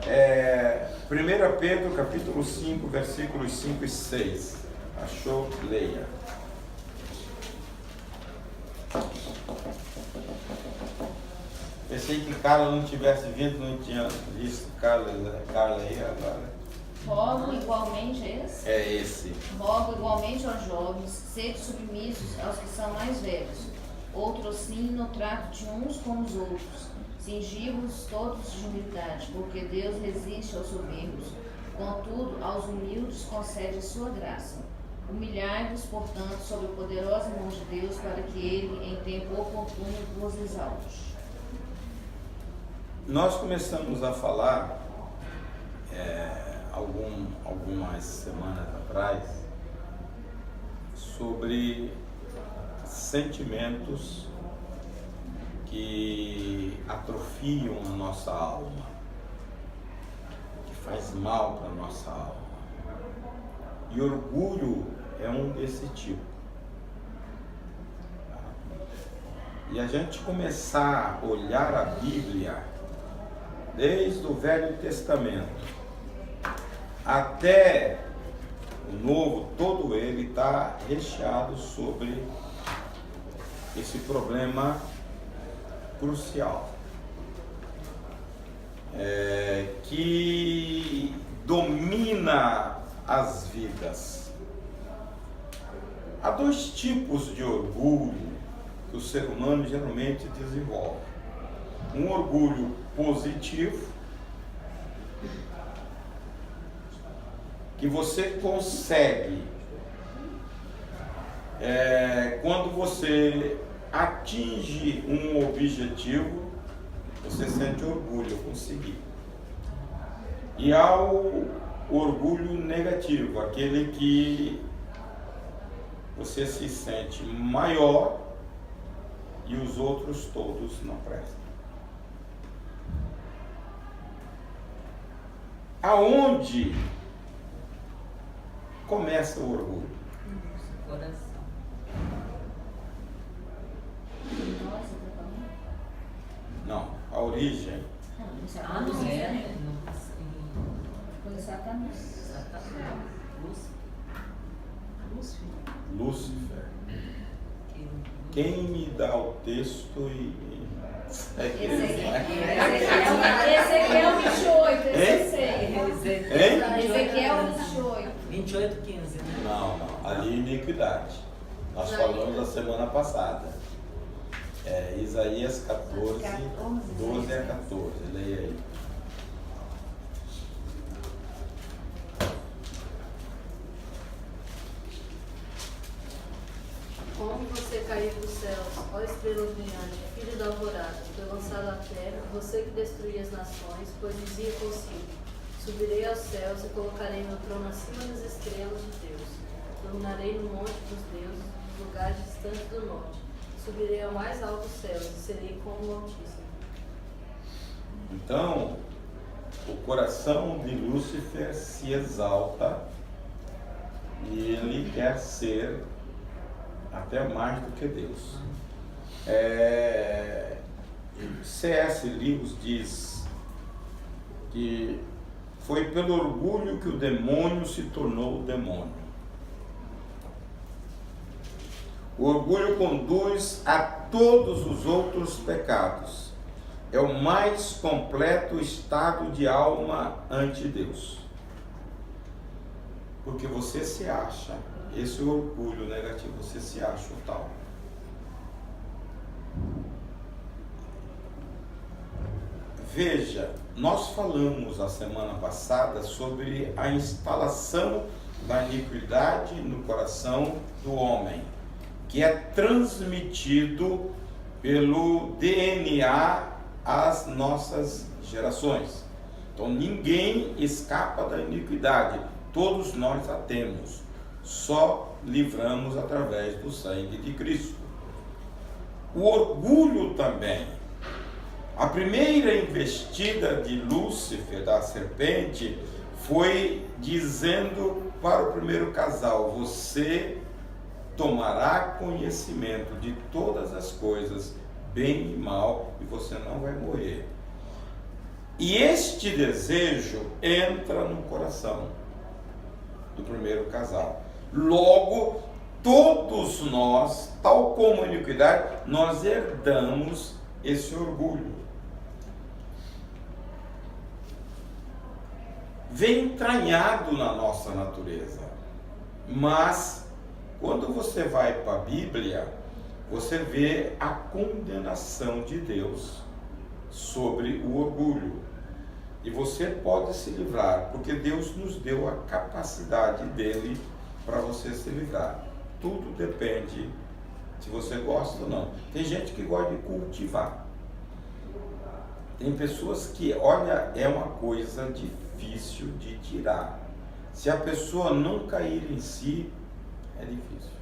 1 Pedro capítulo 5, versículos 5 e 6. Achou? Leia. Pensei que Carla não tivesse vindo, não tinha visto Carla aí agora. Rogo igualmente esse? É esse. Rogo igualmente aos jovens, sede submissos aos que são mais velhos. Outros sim, no trato de uns com os outros. Cingi-vos todos de humildade, porque Deus resiste aos soberbos. Contudo, aos humildes concede a sua graça. Humilhai-vos, portanto, sob a poderosa mão de Deus, para que Ele, em tempo oportuno, vos exalte. Nós começamos a falar algumas semanas atrás sobre sentimentos que atrofiam a nossa alma, que faz mal para a nossa alma. E orgulho é um desse tipo. E a gente começar a olhar a Bíblia desde o Velho Testamento até o Novo, todo ele está recheado sobre esse problema crucial, que domina as vidas. Há dois tipos de orgulho que o ser humano geralmente desenvolve. Um orgulho positivo, que você consegue quando você atinge um objetivo, você sente orgulho, eu consegui. E há o orgulho negativo, aquele que você se sente maior e os outros todos não prestam. Aonde começa o orgulho? Coração. Não, a origem. Não é? Foi Satanás. Lúcifer. Quem me dá o texto e Ezequiel 28, esse eu sei. Hein? Ezequiel 28. 28:15, né? Não, ali é iniquidade. Nós falamos na semana passada. Isaías 14, 12 a 14. Leia aí. Como você caiu dos céus, ó estrela brilhante, filho da alvorada, foi lançado à terra, você que destruía as nações, pois dizia consigo: subirei aos céus e colocarei meu trono acima das estrelas de Deus. Dominarei no monte dos deuses, nos lugares distantes do norte. Subirei ao mais alto dos céus e serei como o Altíssimo. Então, o coração de Lúcifer se exalta e ele quer ser até mais do que Deus. C.S. Lewis diz que foi pelo orgulho que o demônio se tornou demônio. O orgulho conduz a todos os outros pecados. É o mais completo estado de alma ante Deus. Porque você se acha, esse é o orgulho negativo, você se acha o tal. Veja, nós falamos a semana passada sobre a instalação da iniquidade no coração do homem, que é transmitido pelo DNA às nossas gerações. Então ninguém escapa da iniquidade, todos nós a temos, só livramos através do sangue de Cristo. O orgulho também. A primeira investida de Lúcifer, da serpente, foi dizendo para o primeiro casal: você tomará conhecimento de de todas as coisas, bem e mal, e você não vai morrer. E este desejo entra no coração do primeiro casal. Logo, todos nós, tal como a iniquidade, nós herdamos esse orgulho. Vem entranhado na nossa natureza. Mas, quando você vai para a Bíblia, você vê a condenação de Deus sobre o orgulho. E você pode se livrar, porque Deus nos deu a capacidade dele para você se livrar. Tudo depende se você gosta ou não. Tem gente que gosta de cultivar. Tem pessoas que, olha, é uma coisa difícil de tirar. Se a pessoa não cair em si, é difícil.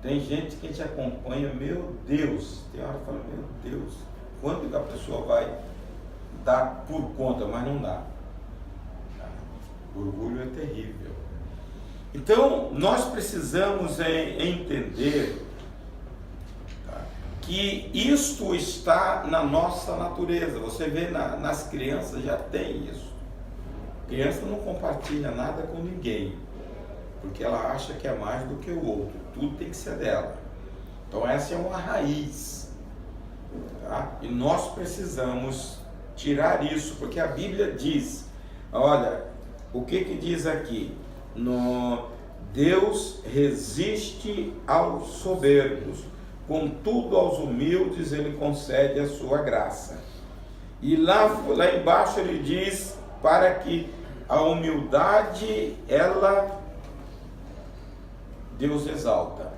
Tem gente que te acompanha, meu Deus, tem hora que fala, meu Deus, quando que a pessoa vai dar por conta, mas não dá. O orgulho é terrível. Então, nós precisamos entender, tá, que isto está na nossa natureza. Você vê nas crianças, já tem isso. A criança não compartilha nada com ninguém, porque ela acha que é mais do que o outro. Tudo tem que ser dela. Então, essa é uma raiz. Tá? E nós precisamos tirar isso, porque a Bíblia diz, olha, o que diz aqui? Deus resiste aos soberbos, contudo aos humildes ele concede a sua graça. E lá embaixo ele diz, para que a humildade, Deus exalta.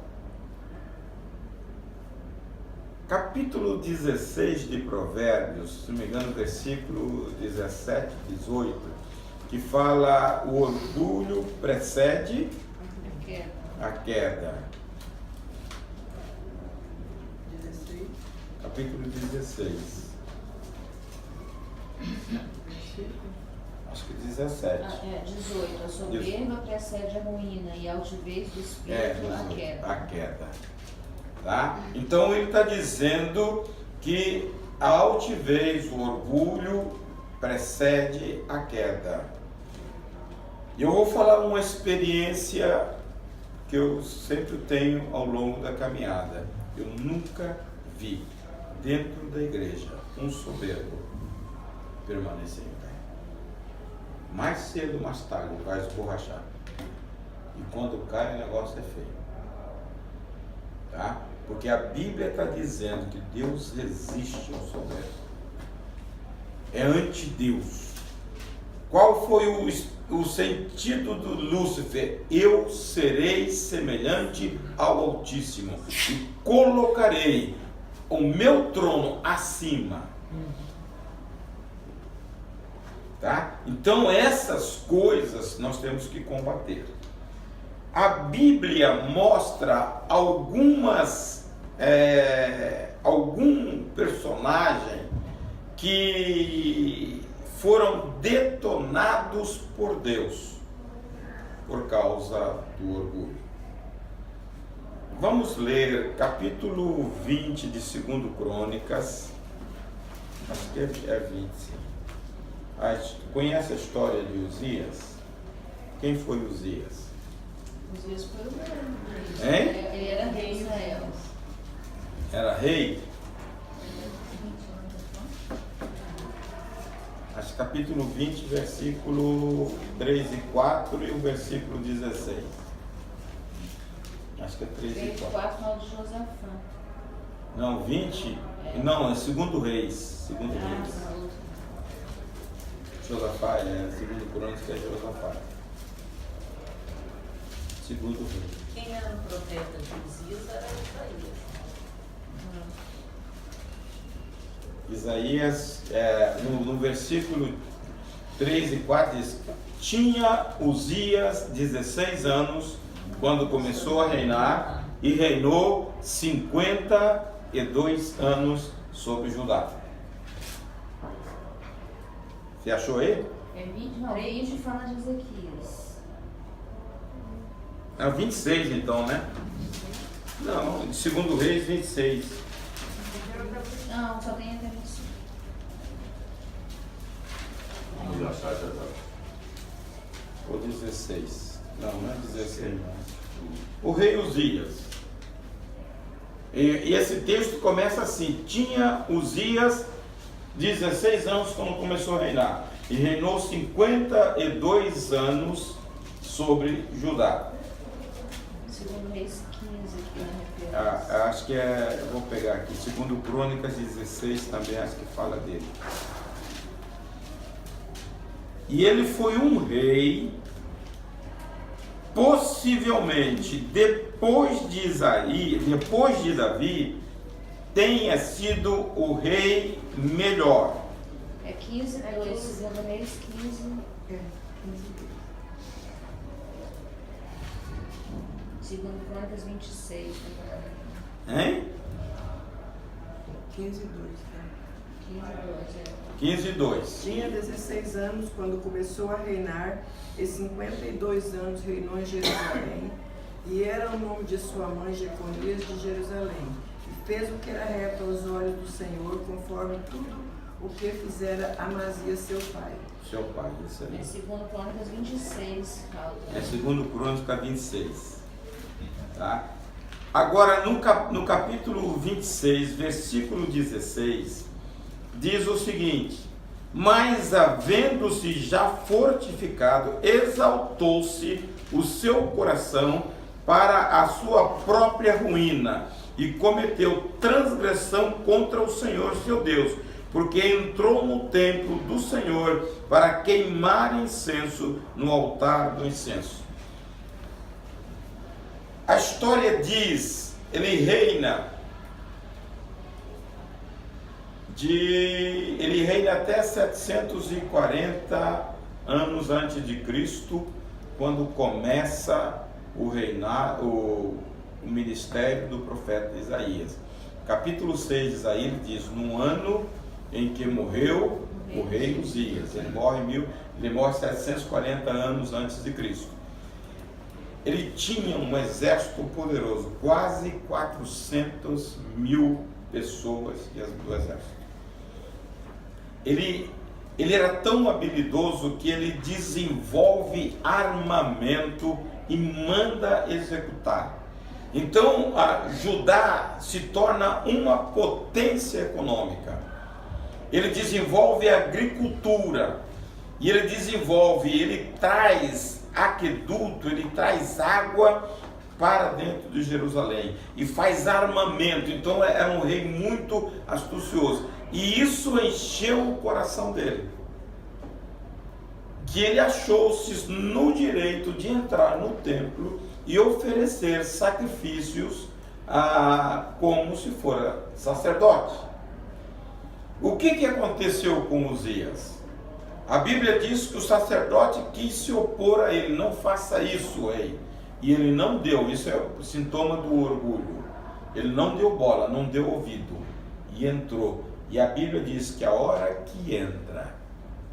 Capítulo 16 de Provérbios, se não me engano, versículo 17, 18, que fala, o orgulho precede a queda. 16. Capítulo 16. Acho que 17. 18. A soberba precede a ruína e a altivez do espírito a queda. A queda. Tá? Então ele está dizendo que a altivez, o orgulho, precede a queda. E eu vou falar uma experiência que eu sempre tenho ao longo da caminhada. Eu nunca vi dentro da igreja um soberbo permanecer em pé. Mais cedo ou mais tarde vai esborrachar. E quando cai o negócio é feio. Tá? Porque a Bíblia está dizendo que Deus resiste ao soberbo. É anti-Deus. Qual foi o sentido do Lúcifer? Eu serei semelhante ao Altíssimo e colocarei o meu trono acima. Tá? Então essas coisas nós temos que combater. A Bíblia mostra algum personagem que foram detonados por Deus por causa do orgulho. Vamos ler capítulo 20 de 2 Crônicas, acho que é 20. Conhece a história de Uzias? Quem foi Uzias? Uzias foi o mesmo. Hein? Ele era rei de Israel. Era rei? Acho capítulo 20, versículo 3 e 4 e o versículo 16. Acho que é 3 e 4. 4 no de Josafá. Não, 20? Não, é 2 Reis. 2 Reis. Josafá, 2 Crônicas é Josafá. 2 Reis. Quem era o profeta de Uzias era Isaías. Isaías, no versículo 3 e 4 diz: tinha Uzias 16 anos quando começou a reinar e reinou 52 anos sobre Judá. Você achou aí? É 20, não, 20 fala de Ezequias. É 26 então, né? Não, de 2 Reis 26. Não, só tem até 25. Ou 16. Não é 16 não. O rei Uzias. E esse texto começa assim: tinha Uzias 16 anos quando começou a reinar, e reinou 52 anos sobre Judá. Segundo Reis 15 aqui na referência. Acho que eu vou pegar aqui, segundo Crônicas 16 também acho que fala dele. E ele foi um rei, possivelmente depois de Davi, tenha sido o rei melhor. É 15, 2, segundo Reis 15. Segundo Crônicas 26. Hein? 15 e 2. 15, 2, 15:2. Tinha 16 anos quando começou a reinar, e 52 anos reinou em Jerusalém, e era o nome de sua mãe Jeconias de Jerusalém, e fez o que era reto aos olhos do Senhor, conforme tudo o que fizera Amazias seu pai. Seu pai, isso aí. É segundo Crônicas 26. É segundo Crônica 26. Tá? Agora, no capítulo 26, versículo 16, diz o seguinte: mas havendo-se já fortificado, exaltou-se o seu coração para a sua própria ruína, e cometeu transgressão contra o Senhor seu Deus, porque entrou no templo do Senhor para queimar incenso no altar do incenso. A história diz, ele reina até 740 anos antes de Cristo, quando começa o ministério do profeta Isaías. Capítulo 6 de Isaías diz: no ano em que morreu o rei Uzias, ele morre 740 anos antes de Cristo. Ele tinha um exército poderoso, quase 400.000 pessoas do exército. Ele era tão habilidoso que ele desenvolve armamento e manda executar. Então, Judá se torna uma potência econômica. Ele desenvolve agricultura, e ele traz aqueduto, ele traz água para dentro de Jerusalém e faz armamento. Então era um rei muito astucioso, e isso encheu o coração dele, que ele achou-se no direito de entrar no templo e oferecer sacrifícios como se fora sacerdote. O que aconteceu com Uzias? A Bíblia diz que o sacerdote quis se opor a ele: não faça isso, rei. E ele não deu. Isso é o sintoma do orgulho. Ele não deu bola, não deu ouvido, e entrou. E a Bíblia diz que a hora que entra,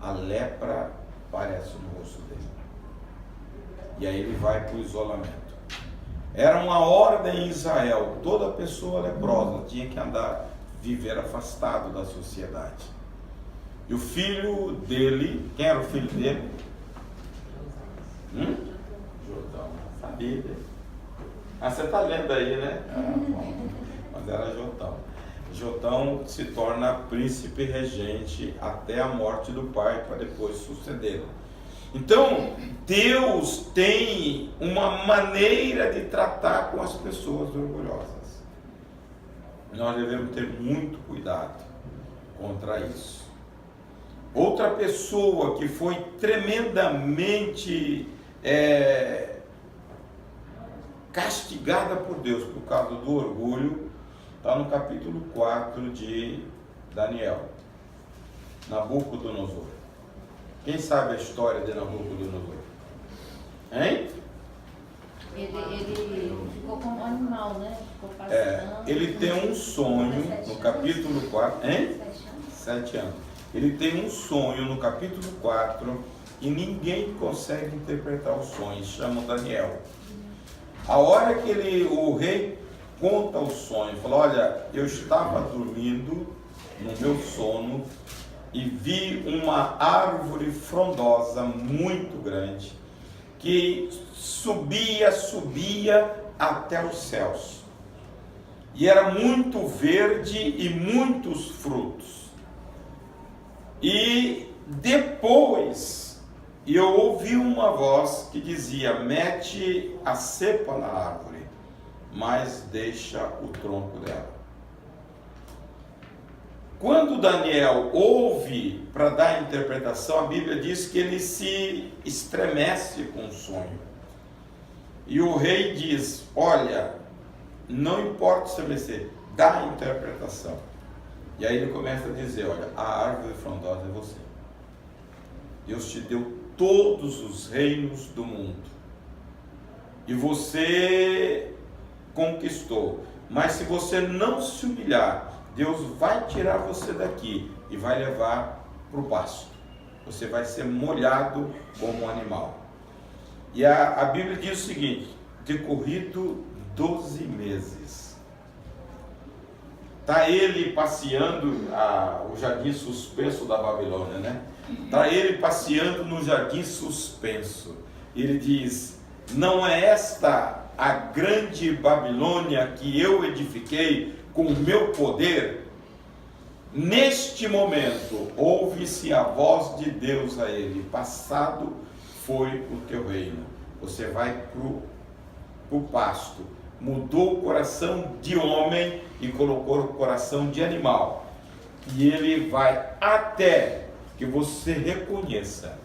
a lepra aparece no rosto dele. E aí ele vai para o isolamento. Era uma ordem em Israel: toda pessoa leprosa tinha que viver afastado da sociedade. E o filho dele, quem era o filho dele? Jotão, sabia. Você está lendo aí, né? Bom. Mas era Jotão. Jotão se torna príncipe regente até a morte do pai, para depois sucedê-lo. Então, Deus tem uma maneira de tratar com as pessoas orgulhosas. Nós devemos ter muito cuidado contra isso. Outra pessoa que foi tremendamente castigada por Deus por causa do orgulho, está no capítulo 4 de Daniel, Nabucodonosor. Quem sabe a história de Nabucodonosor? Hein? Ele ficou como animal, né? Ficou passando. Ele tem um sonho no capítulo 4, 7 anos. Ele tem um sonho no capítulo 4 e ninguém consegue interpretar o sonho. Chama Daniel. A hora que o rei conta o sonho, fala: olha, eu estava dormindo no meu sono, e vi uma árvore frondosa muito grande, que subia até os céus. E era muito verde e muitos frutos. E depois eu ouvi uma voz que dizia: mete a cepa na árvore, mas deixa o tronco dela. Quando Daniel ouve para dar a interpretação, a Bíblia diz que ele se estremece com o sonho. E o rei diz: olha, não importa estremecer, dá a interpretação. E aí ele começa a dizer: olha, a árvore frondosa é você. Deus te deu todos os reinos do mundo. E você conquistou. Mas se você não se humilhar, Deus vai tirar você daqui e vai levar para o pasto. Você vai ser molhado como um animal. E a Bíblia diz o seguinte: decorrido 12 meses. Está ele passeando o jardim suspenso da Babilônia, né? Está ele passeando no jardim suspenso. Ele diz: não é esta a grande Babilônia que eu edifiquei com o meu poder? Neste momento, ouve-se a voz de Deus a ele: passado foi o teu reino, você vai para o pasto. Mudou o coração de homem e colocou o coração de animal. E ele vai até que você reconheça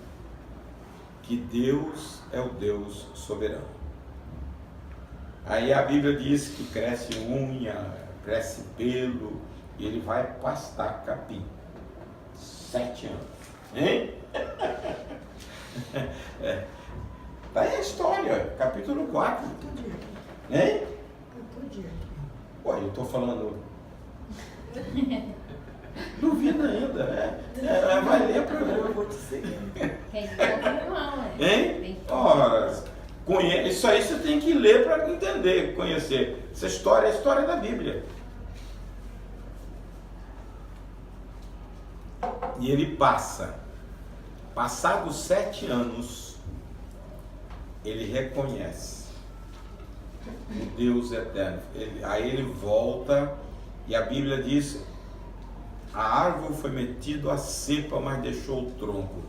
que Deus é o Deus soberano. Aí a Bíblia diz que cresce unha, cresce pelo, e ele vai pastar capim. 7 anos. Hein? Daí a história, capítulo 4. Hein? Pô, eu estou falando. Duvida ainda, né? Vai ler para eu vou te seguir. Hein? Ora, isso aí você tem que ler para entender, conhecer. Essa história é a história da Bíblia. E ele passados 7 anos, ele reconhece o Deus eterno. Aí ele volta e a Bíblia diz: a árvore foi metida a cepa, mas deixou o tronco.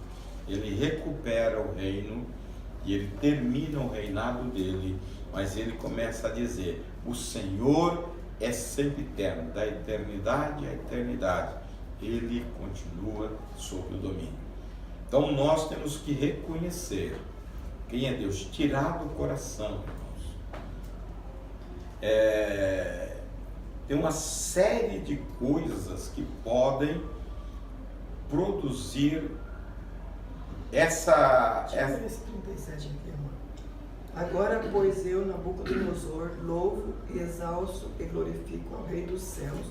Ele recupera o reino e ele termina o reinado dele, mas ele começa a dizer: o Senhor é sempre eterno, da eternidade à eternidade ele continua sob o domínio. Então nós temos que reconhecer quem é Deus, tirar do coração, irmãos. Tem uma série de coisas que podem produzir essa... Esse 37 aqui, irmão. Agora, pois, eu, Nabucodonosor, louvo e exalço e glorifico ao Rei dos céus,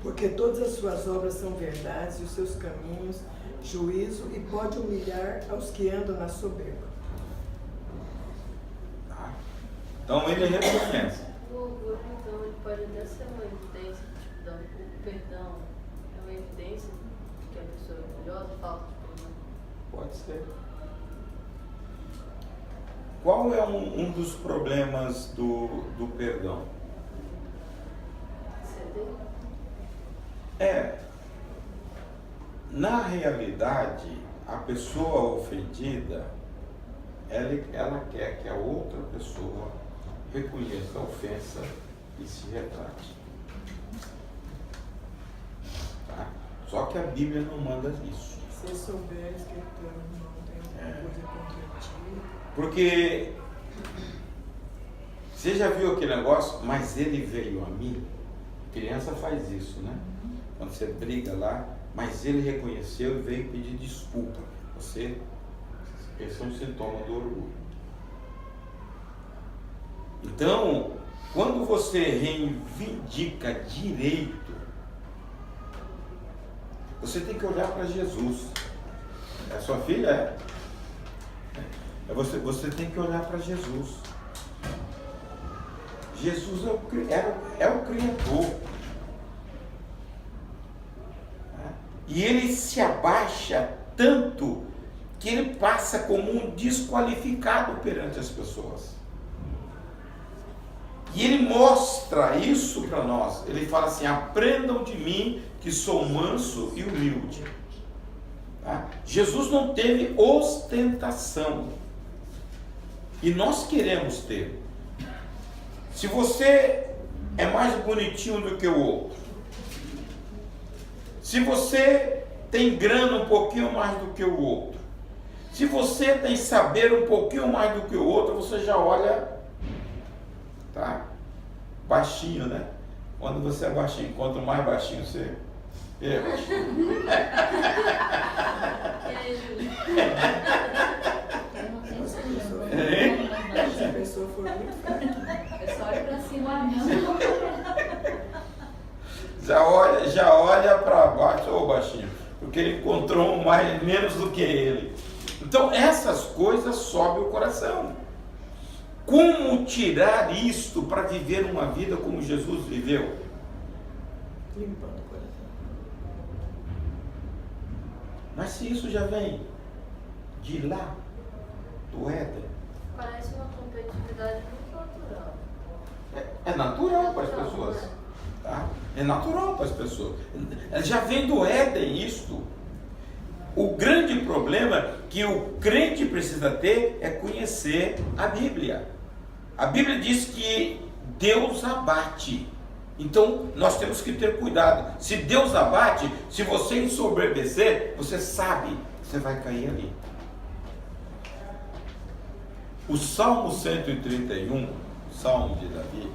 porque todas as suas obras são verdades e os seus caminhos juízo, e pode humilhar aos que andam na soberba. Tá? Então ele reconhece. O orgulho, então, ele pode até ser uma evidência, tipo, o perdão é uma evidência de que a pessoa é orgulhosa, falta de perdão. Pode ser. Qual é um dos problemas do perdão? Ceder? Na realidade, a pessoa ofendida, ela quer que a outra pessoa reconheça a ofensa e se retrate. Tá? Só que a Bíblia não manda isso. Se souberes que teu irmão tem alguma coisa contra ti. Porque você já viu aquele negócio? Mas ele veio a mim. Criança faz isso, né? Quando você briga lá, mas ele reconheceu e veio pedir desculpa. Esse é um sintoma do orgulho. Então, quando você reivindica direito, você tem que olhar para Jesus. É sua filha? Você tem que olhar para Jesus. Jesus é o Criador. E ele se abaixa tanto que ele passa como um desqualificado perante as pessoas. E ele mostra isso para nós. Ele fala assim: aprendam de mim que sou manso e humilde. Tá? Jesus não teve ostentação. E nós queremos ter. Se você é mais bonitinho do que o outro, se você tem grana um pouquinho mais do que o outro, se você tem saber um pouquinho mais do que o outro, você já olha, tá? Baixinho, né? Quando você é baixinho, quanto mais baixinho você é baixinho. Se a pessoa for muito fraca, É só olhar pra cima mesmo. Já olha para baixo, ô baixinho, porque ele encontrou um mais, menos do que ele. Então essas coisas sobem o coração. Como tirar isto para viver uma vida como Jesus viveu? limpando o coração. Mas se isso já vem de lá, do Éden, Parece uma competitividade muito natural. é natural para as pessoas. Né? Tá? É natural para as pessoas. Já vem do Éden isto. O grande problema que o crente precisa ter é conhecer a Bíblia. A Bíblia diz que Deus abate. Então nós temos que ter cuidado. Se Deus abate, se você ensoberbecer, você sabe que você vai cair ali. O Salmo 131, o Salmo de Davi,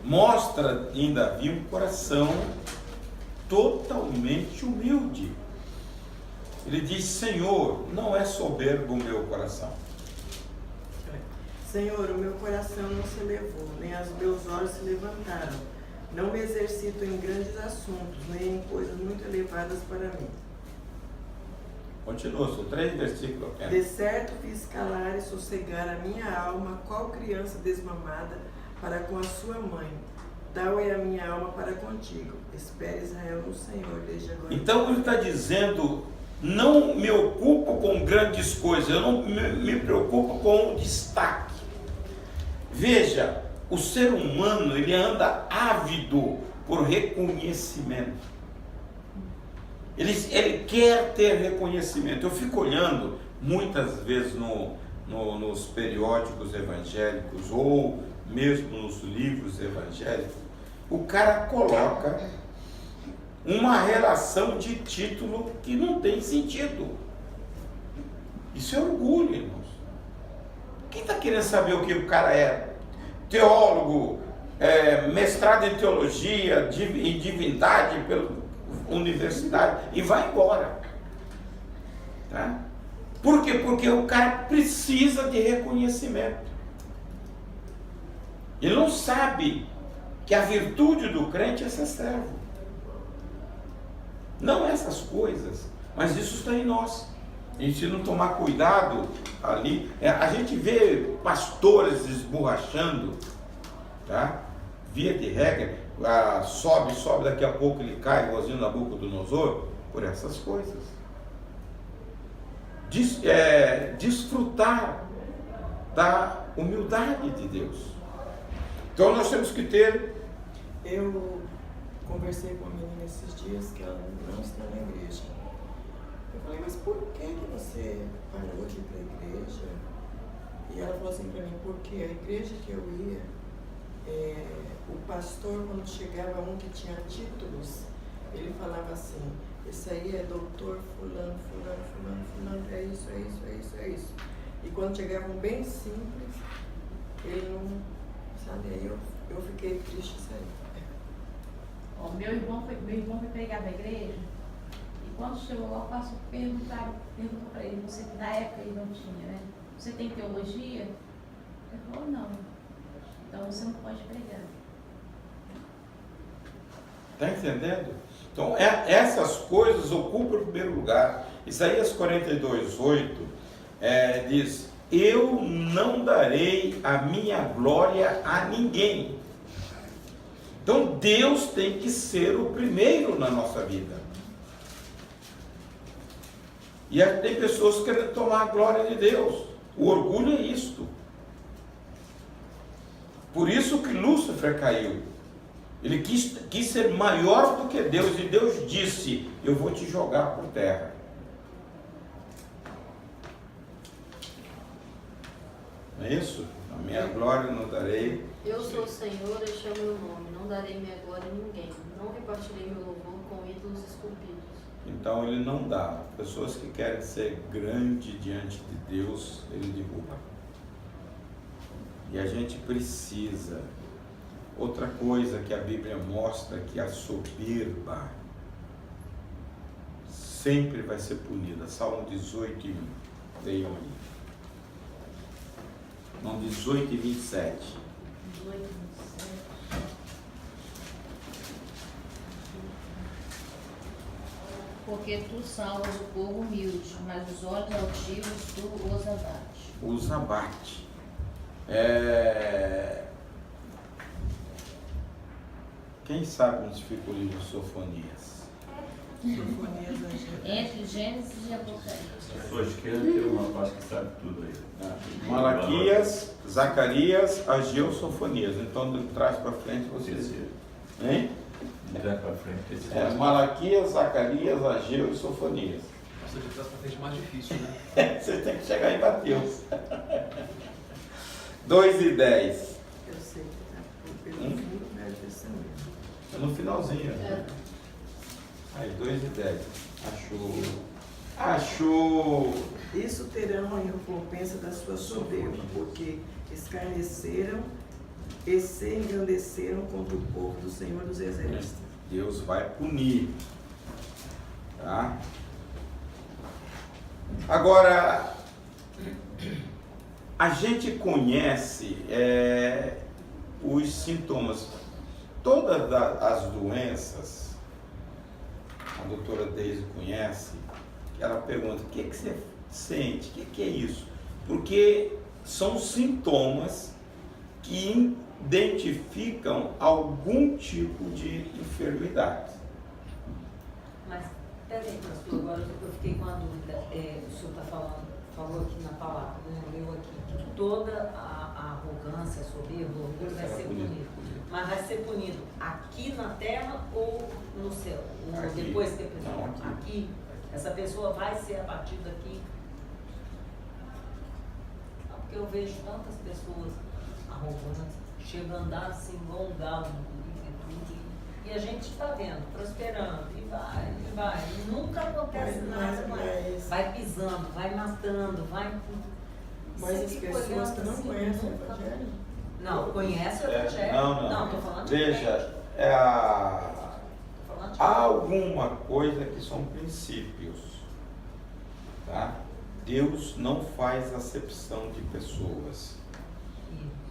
mostra em Davi um coração totalmente humilde. Ele diz: Senhor, não é soberbo o meu coração. Senhor, o meu coração não se elevou, nem os meus olhos se levantaram. Não me exercito em grandes assuntos, nem em coisas muito elevadas para mim. Continua, são 3 versículos apenas. De certo fiz calar e sossegar a minha alma, qual criança desmamada para com a sua mãe. Tal é a minha alma para contigo. Espere Israel no Senhor desde agora. Então ele está dizendo: não me ocupo com grandes coisas, eu não me preocupo com o destaque. Veja, o ser humano, ele anda ávido por reconhecimento. Ele quer ter reconhecimento. Eu fico olhando muitas vezes nos periódicos evangélicos ou mesmo nos livros evangélicos, o cara coloca uma relação de título que não tem sentido. Isso é orgulho, irmãos. Quem está querendo saber o que o cara é? Teólogo, mestrado em teologia, em divindade pela universidade, e vai embora. Tá? Por quê? Porque o cara precisa de reconhecimento. Ele não sabe que a virtude do crente é ser servo. Não essas coisas, mas isso está em nós. E se não tomar cuidado ali, a gente vê pastores esborrachando, tá? Via de regra, sobe, daqui a pouco ele cai, igualzinho Nabucodonosor, por essas coisas. Desfrutar da humildade de Deus. Então nós temos que ter. Eu conversei com uma menina esses dias que ela não está na igreja. Eu falei, mas por que você parou de ir para a igreja? E ela falou assim para mim, porque a igreja que eu ia, o pastor, quando chegava um que tinha títulos, ele falava assim: esse aí é doutor fulano, é isso. E quando chegava um bem simples, ele não, sabe, aí eu fiquei triste isso aí. Meu irmão foi pregar na igreja, e quando chegou lá, o pastor perguntou para ele, você, na época ele não tinha, né? Você tem teologia? Ele falou, não. Então você não pode pregar. Está entendendo? Então, essas coisas ocupam o primeiro lugar. Isaías 42:8 diz: eu não darei a minha glória a ninguém. Então, Deus tem que ser o primeiro na nossa vida. E tem pessoas querendo tomar a glória de Deus. O orgulho é isto. Por isso que Lúcifer caiu. Ele quis ser maior do que Deus. E Deus disse: eu vou te jogar por terra. Não é isso? A minha glória não darei. Eu sou o Senhor, este é o meu nome. Não darei minha glória a ninguém. Não repartirei meu louvor com ídolos esculpidos. Então ele não dá. Pessoas que querem ser grandes diante de Deus, ele derruba. E a gente precisa. Outra coisa que a Bíblia mostra, que a soberba sempre vai ser punida. Salmo 18, 1. Leiam aí. Não, 18 e 27. 18, 27. Porque tu salvas o povo humilde, mas os olhos altivos tu os abate. Os abate. Quem sabe onde fica o livro de Sofonias? Sofonias, Entre Gênesis e Apocalipse. À sua esquerda tem um rapaz que sabe tudo aí. Malaquias, Zacarias, Ageu, Sofonias. Então, de trás para frente, vocês... Esse, Hein? de trás para frente, esse Malaquias, Zacarias, Ageu e Sofonias. Nossa, de trás para frente é mais difícil, né? Você tem que chegar em Mateus. 2 e 10. eu sei que está pelo fim do Velho Testamento. É no finalzinho. É. Aí, 2 e 10. Achou. Isso terão em recompensa da sua soberba, porque escarneceram e se engrandeceram contra o povo do Senhor dos Exércitos. Deus vai punir. Tá? Agora, a gente conhece os sintomas. Todas as doenças, a doutora Deise conhece, ela pergunta: o que você sente? O que é isso? Porque são sintomas que identificam algum tipo de enfermidade. Mas, peraí, pastor, agora eu fiquei com uma dúvida. O senhor falou aqui na palavra, né? Leu aqui, que toda a arrogância, a soberba, o orgulho vai ser punido. Mas vai ser punido aqui na terra ou no céu? Ou Aqui. depois que Não, aqui. aqui? Essa pessoa vai ser abatida aqui? Não, porque eu vejo tantas pessoas arrogantes, chegam a andar assim, igual um galo e tudo. E a gente está vendo, prosperando, e vai. E nunca acontece nada mais. Vai pisando, vai matando, vai... Mas Você as fica pessoas olhando que não assim, conhecem o nunca- Evangelho. Não, conhece o Evangelho. Não. Tô falando de Veja, crente. Tô falando de há alguma coisa que são princípios, tá? Deus não faz acepção de pessoas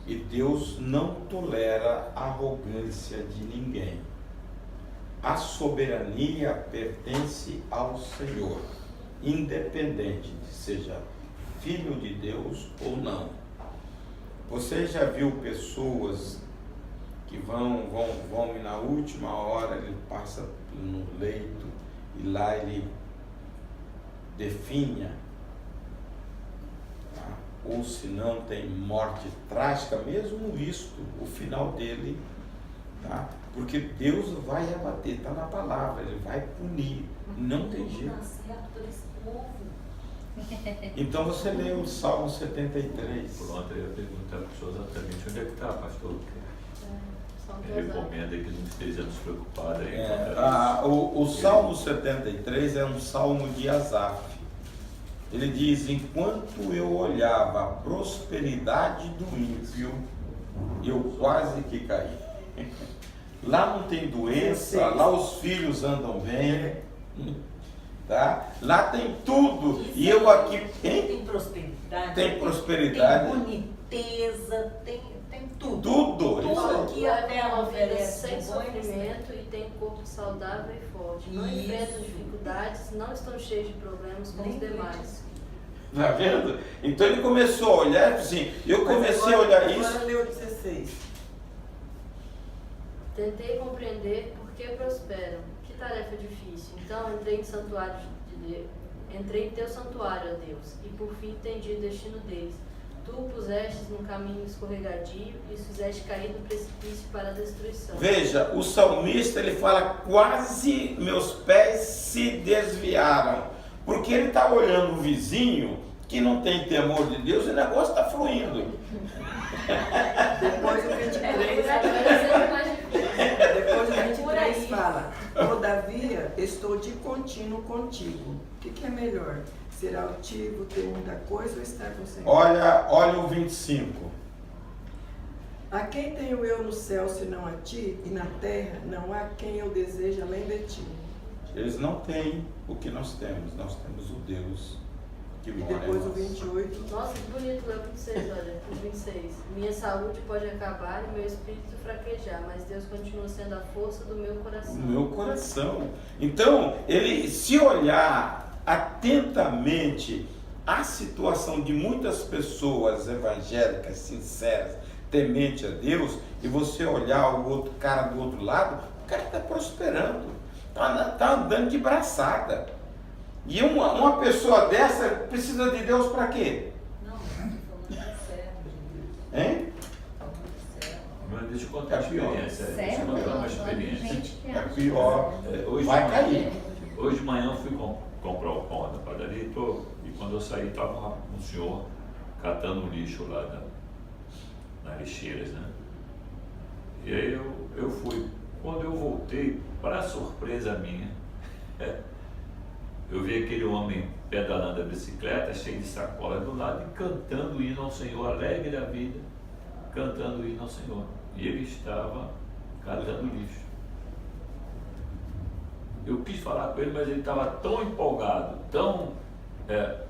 e Deus não tolera a arrogância de ninguém. A soberania pertence ao Senhor, independente de seja filho de Deus ou não. Você já viu pessoas que vão e na última hora ele passa no leito e lá ele definha, tá? Ou se não tem morte trágica, mesmo isto, o final dele, tá? Porque Deus vai abater, está na palavra, ele vai punir, não tem jeito. Não dá certo por esse povo. Então você lê o Salmo 73. Pronto, eu ia perguntar para o senhor exatamente onde é que está, pastor. São Me pesados. recomenda que não esteja despreocupado aí. O Salmo 73 é um salmo de Asaf. Ele diz: enquanto eu olhava a prosperidade do ímpio, eu quase que caí. Lá não tem doença, lá os filhos andam bem, tá? Lá tem tudo. E eu aqui, hein? Tem prosperidade. Tem prosperidade. Tem boniteza, tem tudo. Tudo. Isso Tudo aí. que a terra uma vida oferece sem de bom e sofrimento e tem um corpo saudável e forte. Não Isso. enfrentam dificuldades, não estão cheios de problemas como os Nem demais. Tá vendo? Então ele começou a olhar assim, eu comecei a olhar isso. Agora leu 16. Tentei compreender por que prosperam. Que tarefa difícil. Então entrei em santuário de Deus. Entrei em teu santuário, ó Deus, e por fim entendi o destino deles. Tu o pusestes num caminho escorregadio e os fizeste cair no precipício para a destruição. Veja, o salmista ele fala: quase meus pés se desviaram, porque ele está olhando o vizinho que não tem temor de Deus e o negócio está fluindo. Depois o 23, Agora é sempre mais difícil. depois o Por aí. 23 fala: todavia estou de contínuo contigo. O que é melhor? Ser altivo, ter muita coisa ou estar com o Senhor? Olha o 25. A quem tenho eu no céu senão a ti, e na terra não há quem eu deseje além de ti. Eles não têm o que nós temos temos o Deus que E mora em depois o nós. 28, Nossa, que bonito, o 26, olha, o 26. Minha saúde pode acabar e meu espírito fraquejar, mas Deus continua sendo a força do meu O coração. meu coração. Então, ele se olhar atentamente a situação de muitas pessoas evangélicas, sinceras, temente a Deus, e você olhar o outro cara do outro lado, o cara está prosperando, está andando de braçada. E uma pessoa dessa precisa de Deus para quê? Não, falando de servo de Deus. Hein? Falando de servo. Mas deixa eu contar uma É pior. experiência. Deixa eu Certo? contar uma experiência. Gente que É acha. pior, Hoje vai de manhã- cair. Hoje de manhã eu fui comprar o pão na padaria e quando eu saí estava um senhor catando lixo lá nas lixeiras, né? E aí eu fui. Quando eu voltei, para surpresa minha, eu vi aquele homem pedalando a bicicleta, cheio de sacola do lado e cantando o hino ao Senhor, alegre da vida, cantando o hino ao Senhor. E ele estava catando lixo. Eu quis falar com ele, mas ele estava tão empolgado, tão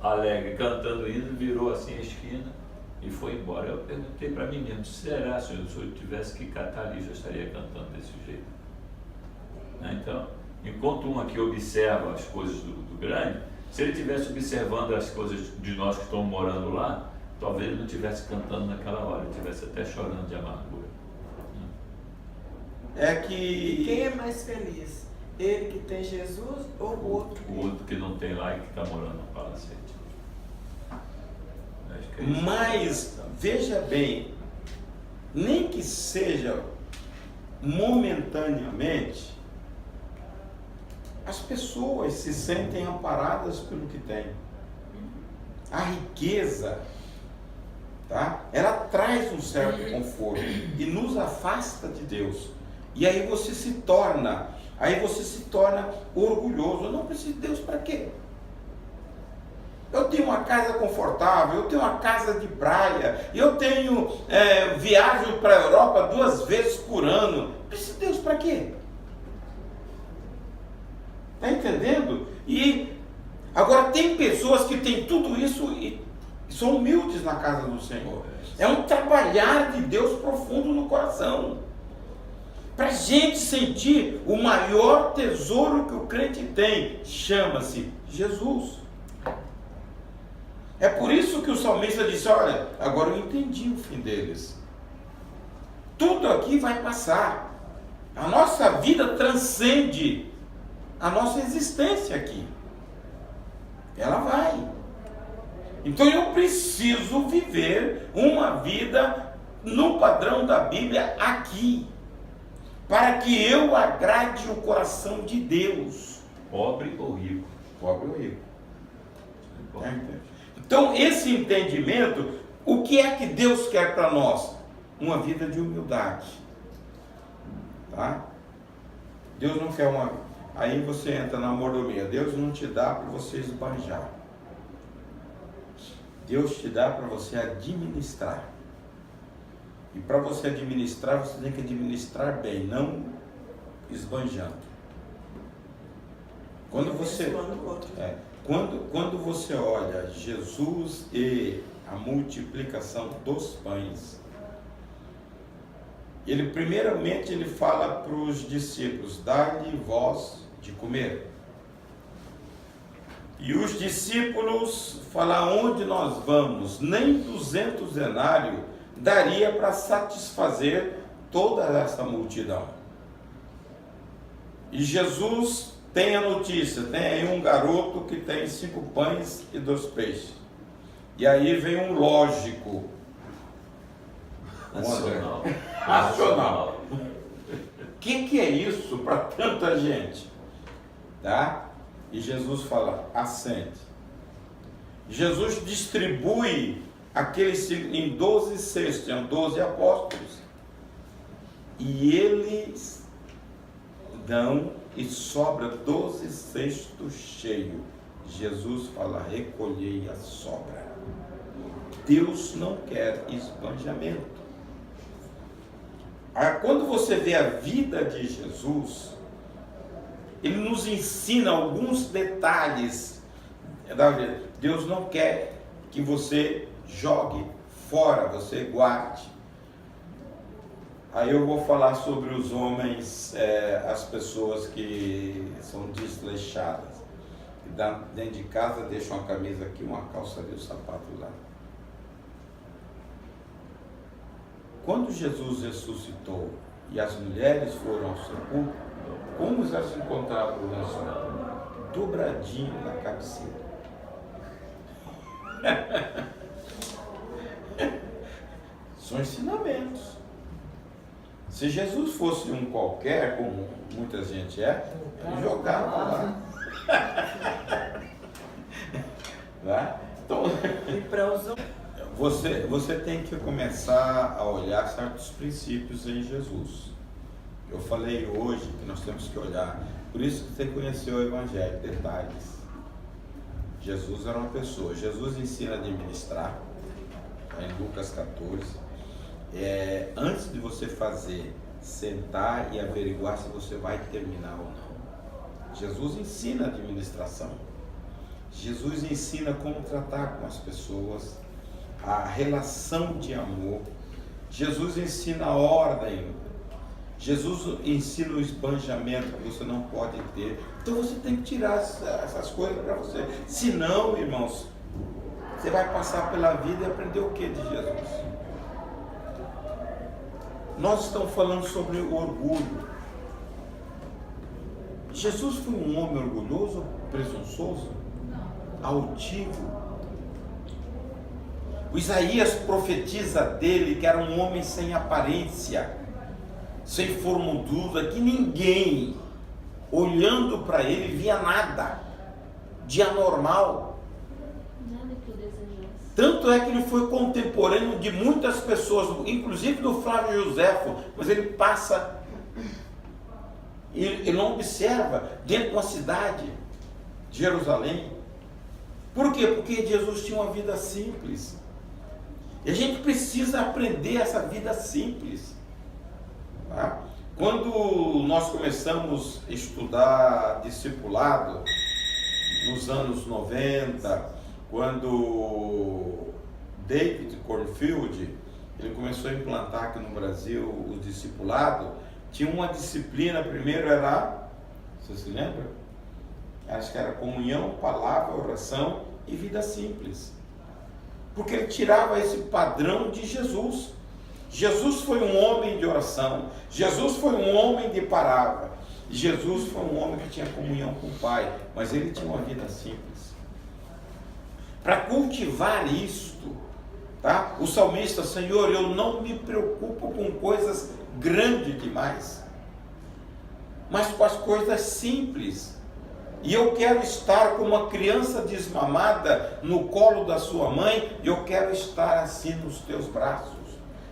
alegre, cantando o hino, virou assim a esquina e foi embora. Eu perguntei para mim mesmo: será, Senhor, se eu tivesse que catar lixo, eu estaria cantando desse jeito? Né? Então, enquanto um aqui observa as coisas do grande, se ele estivesse observando as coisas de nós que estamos morando lá, talvez ele não estivesse cantando naquela hora, ele estivesse até chorando de amargura. É e quem que é mais feliz? Ele que tem Jesus ou o outro? O outro que não tem lá e que está morando no palacete. Acho que é isso. Mas, veja bem, nem que seja momentaneamente, as pessoas se sentem amparadas pelo que têm. A riqueza, tá? Ela traz um certo conforto e nos afasta de Deus. E aí você se torna orgulhoso. Eu não preciso de Deus para quê? Eu tenho uma casa confortável, eu tenho uma casa de praia, eu tenho viagem para a Europa 2 vezes por ano. Preciso de Deus para quê? Está entendendo? E agora tem pessoas que têm tudo isso e são humildes na casa do Senhor. É um trabalhar de Deus profundo no coração. Para a gente sentir o maior tesouro que o crente tem, chama-se Jesus. É por isso que o salmista disse: olha, agora eu entendi o fim deles. Tudo aqui vai passar. A nossa vida transcende a nossa existência aqui. Ela vai. Então eu preciso viver uma vida no padrão da Bíblia aqui, para que eu agrade o coração de Deus. Pobre ou rico? Pobre ou rico. Então, esse entendimento, o que é que Deus quer para nós? Uma vida de humildade. Tá? Deus não quer uma... Aí você entra na mordomia. Deus não te dá para você esbanjar. Deus te dá para você administrar. E para você administrar, você tem que administrar bem, não esbanjando. Quando você olha Jesus e a multiplicação dos pães, primeiramente ele fala para os discípulos: dai-lhe vós de comer. E os discípulos falam: onde nós vamos? Nem 200 denários daria para satisfazer toda essa multidão. E Jesus tem a notícia, tem aí um garoto que tem 5 pães e 2 peixes. E aí vem um lógico. Nacional. Nacional. O que é isso para tanta gente? Tá? E Jesus fala, assente. Jesus distribui aqueles em 12 cestos, tinham 12 apóstolos. E eles dão e sobra 12 cestos cheios. Jesus fala, recolhei a sobra. Deus não quer esbanjamento. Quando você vê a vida de Jesus, ele nos ensina alguns detalhes da vida. Deus não quer que você jogue fora, você guarde. Aí eu vou falar sobre os homens, as pessoas que são desleixadas. Dentro de casa deixam uma camisa aqui, uma calça ali, um sapato lá. Quando Jesus ressuscitou e as mulheres foram ao sepulcro, como elas encontraram o lençol? Dobradinho na cabeceira. São ensinamentos. Se Jesus fosse um qualquer, como muita gente ele jogava lá. Né? Então, E para os você tem que começar a olhar certos princípios em Jesus. Eu falei hoje que nós temos que olhar, por isso que você conheceu o Evangelho, detalhes. Jesus era uma pessoa, Jesus ensina a administrar, em Lucas 14. Antes de você fazer, sentar e averiguar se você vai terminar ou não. Jesus ensina a administração. Jesus ensina como tratar com as pessoas, a relação de amor. Jesus ensina a ordem. Jesus ensina o esbanjamento que você não pode ter. Então você tem que tirar essas coisas para você. Senão, irmãos, você vai passar pela vida e aprender o que de Jesus? Nós estamos falando sobre o orgulho. Jesus foi um homem orgulhoso, presunçoso, altivo. O Isaías profetiza dele que era um homem sem aparência, sem formosura, que ninguém, olhando para ele, via nada de anormal. Nada que eu desejasse. Tanto é que ele foi contemporâneo de muitas pessoas, inclusive do Flávio Joséfo, mas ele passa, ele não observa dentro de uma cidade, Jerusalém. Por quê? Porque Jesus tinha uma vida simples. E a gente precisa aprender essa vida simples. Tá? Quando nós começamos a estudar discipulado, nos anos 90, quando David Cornfield, ele começou a implantar aqui no Brasil o discipulado, tinha uma disciplina, primeiro era, você se lembra? Acho que era comunhão, palavra, oração e vida simples. Porque ele tirava esse padrão de Jesus. Jesus foi um homem de oração. Jesus foi um homem de palavra. Jesus foi um homem que tinha comunhão com o Pai. Mas ele tinha uma vida simples. Para cultivar isto, tá? O salmista, Senhor, eu não me preocupo com coisas grandes demais, mas com as coisas simples. E eu quero estar como uma criança desmamada no colo da sua mãe, e eu quero estar assim nos teus braços.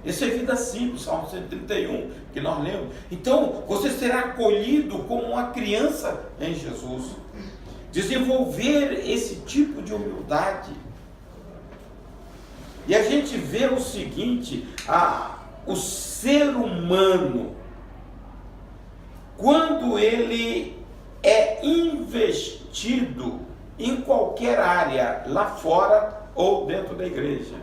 Isso é vida simples, Salmo 131, que nós lemos. Então, você será acolhido como uma criança em Jesus. Desenvolver esse tipo de humildade. E a gente vê o seguinte, o ser humano, quando ele é investido em qualquer área, lá fora ou dentro da igreja,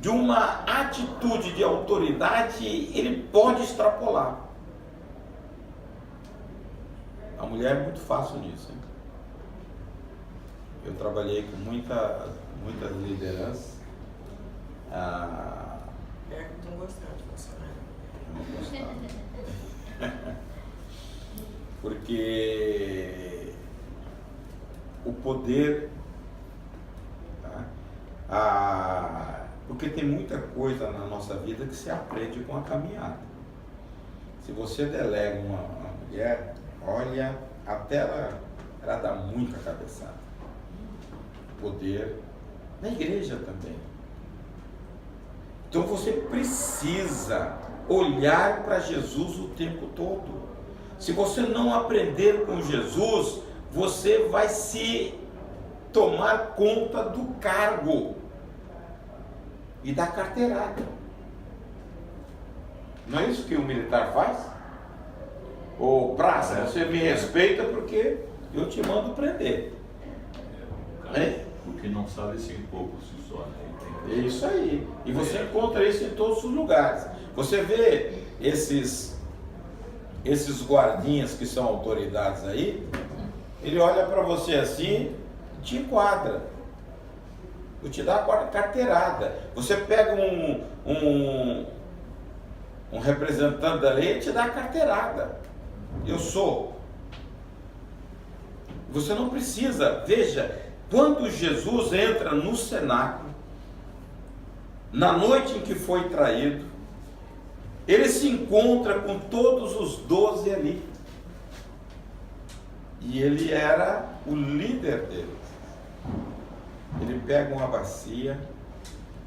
de uma atitude de autoridade, ele pode extrapolar. A mulher é muito fácil nisso, hein? Eu trabalhei com muitas lideranças. Não gostando de funcionário. Porque o poder, tá? Porque tem muita coisa na nossa vida que se aprende com a caminhada. Se você delega uma mulher, olha, até ela dá muita cabeçada. Poder na igreja também. Então você precisa olhar para Jesus o tempo todo. Se você não aprender com Jesus, você vai se tomar conta do cargo e da carteirada. Não é isso que o militar faz? Ô praça, você me respeita porque eu te mando prender. O que não sabe esse pouco se só, né? É isso aí. E você encontra isso em todos os lugares. Você vê esses guardinhas que são autoridades aí, ele olha para você assim, te enquadra. Eu te dá a carteirada. Você pega um representante da lei e te dá a carteirada. Eu sou. Você não precisa. Veja, quando Jesus entra no cenáculo, na noite em que foi traído, ele se encontra com todos os 12 ali. E ele era o líder deles. Ele pega uma bacia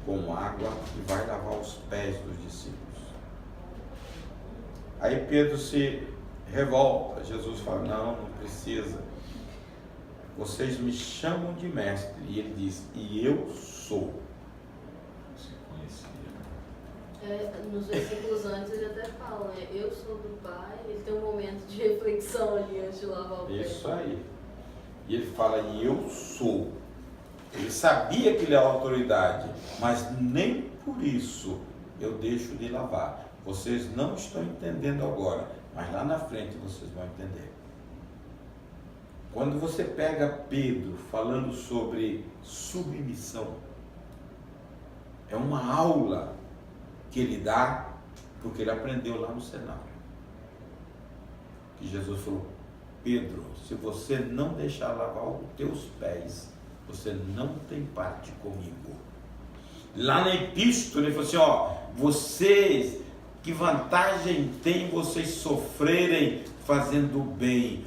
com água e vai lavar os pés dos discípulos. Aí Pedro se revolta. Jesus fala, não precisa. Vocês me chamam de mestre. E ele diz, e eu sou. Nos versículos antes ele até fala, né? Eu sou do Pai. Ele tem um momento de reflexão ali antes de lavar o pé. Isso aí. E ele fala, e eu sou. Ele sabia que ele é a autoridade, mas nem por isso eu deixo de lavar. Vocês não estão entendendo agora, mas lá na frente vocês vão entender. Quando você pega Pedro falando sobre submissão, é uma aula que ele dá, porque ele aprendeu lá no cenáculo. Que Jesus falou, Pedro, se você não deixar lavar os teus pés, você não tem parte comigo. Lá na epístola ele falou assim, ó, vocês, que vantagem tem vocês sofrerem fazendo bem?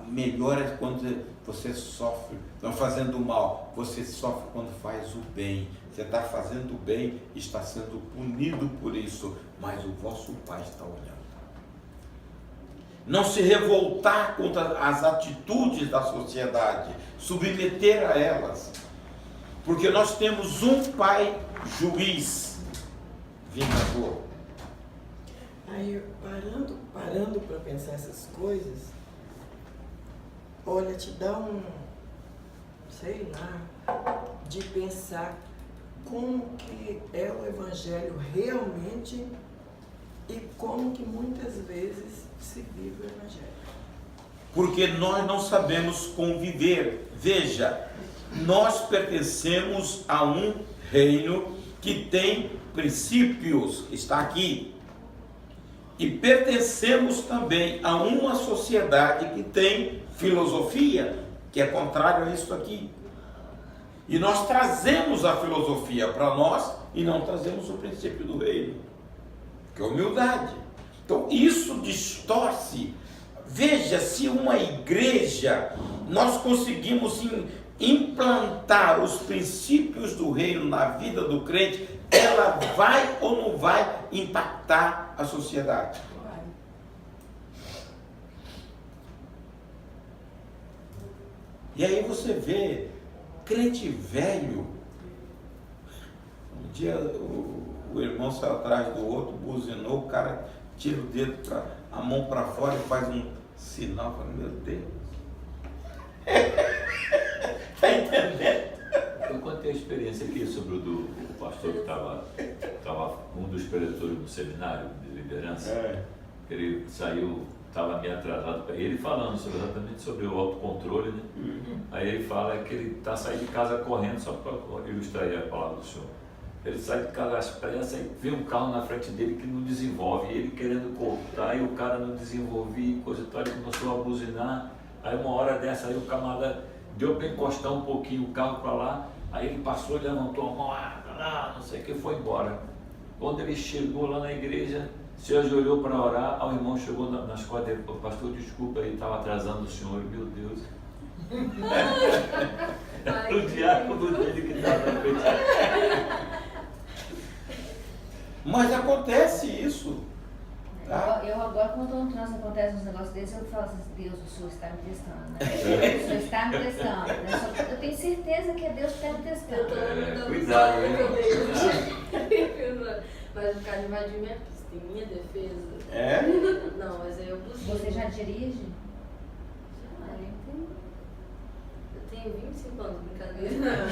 Melhor é quando você sofre, não fazendo mal, você sofre quando faz o bem. Você está fazendo o bem, está sendo punido por isso, mas o vosso Pai está olhando. Não se revoltar contra as atitudes da sociedade, submeter a elas, porque nós temos um Pai juiz, vingador. Aí, parando para pensar essas coisas, olha, te dá sei lá, de pensar como que é o Evangelho realmente e como que muitas vezes se vive o Evangelho. Porque nós não sabemos conviver. Veja, nós pertencemos a um reino que tem princípios, está aqui. E pertencemos também a uma sociedade que tem filosofia, que é contrário a isso aqui. E nós trazemos a filosofia para nós e não trazemos o princípio do reino, que é a humildade. Então isso distorce. Veja, se uma igreja nós conseguimos implantar os princípios do reino na vida do crente, ela vai ou não vai impactar a sociedade? E aí você vê crente velho. Um dia o irmão saiu atrás do outro, buzinou, o cara tira o dedo, a mão para fora e faz um sinal. Fala, meu Deus. Está entendendo? Eu contei a experiência aqui sobre o pastor que estava um dos preletores do seminário de liderança. Ele saiu, estava meio atrasado para ele falando exatamente sobre o autocontrole, né? Aí ele fala que ele está saindo de casa correndo, só para ilustrar aí a palavra do senhor. Ele sai de casa às pressas e vê um carro na frente dele que não desenvolve, e ele querendo cortar, e o cara não desenvolvia, coisa e tal, ele começou a buzinar. Aí uma hora dessa aí o camarada deu para encostar um pouquinho o carro para lá, aí ele passou e levantou a mão, não sei o que, foi embora. Quando ele chegou lá na igreja, o senhor olhou para orar, o irmão chegou nas costas dele, pastor, desculpa, ele estava atrasando o senhor, meu Deus. O diácono dele que estava na frente. Mas acontece isso. Tá? Eu agora, quando no trânsito acontece uns negócios desses, eu falo assim, Deus, o Senhor está me testando, né? O Senhor está me testando. Né? Eu tenho certeza que é Deus que está me testando. Cuidado, hein? Mas o cara invadiu minha pista, em minha defesa. É? Não, mas aí eu busquei. Você já dirige? Eu tenho 25 anos, brincadeira.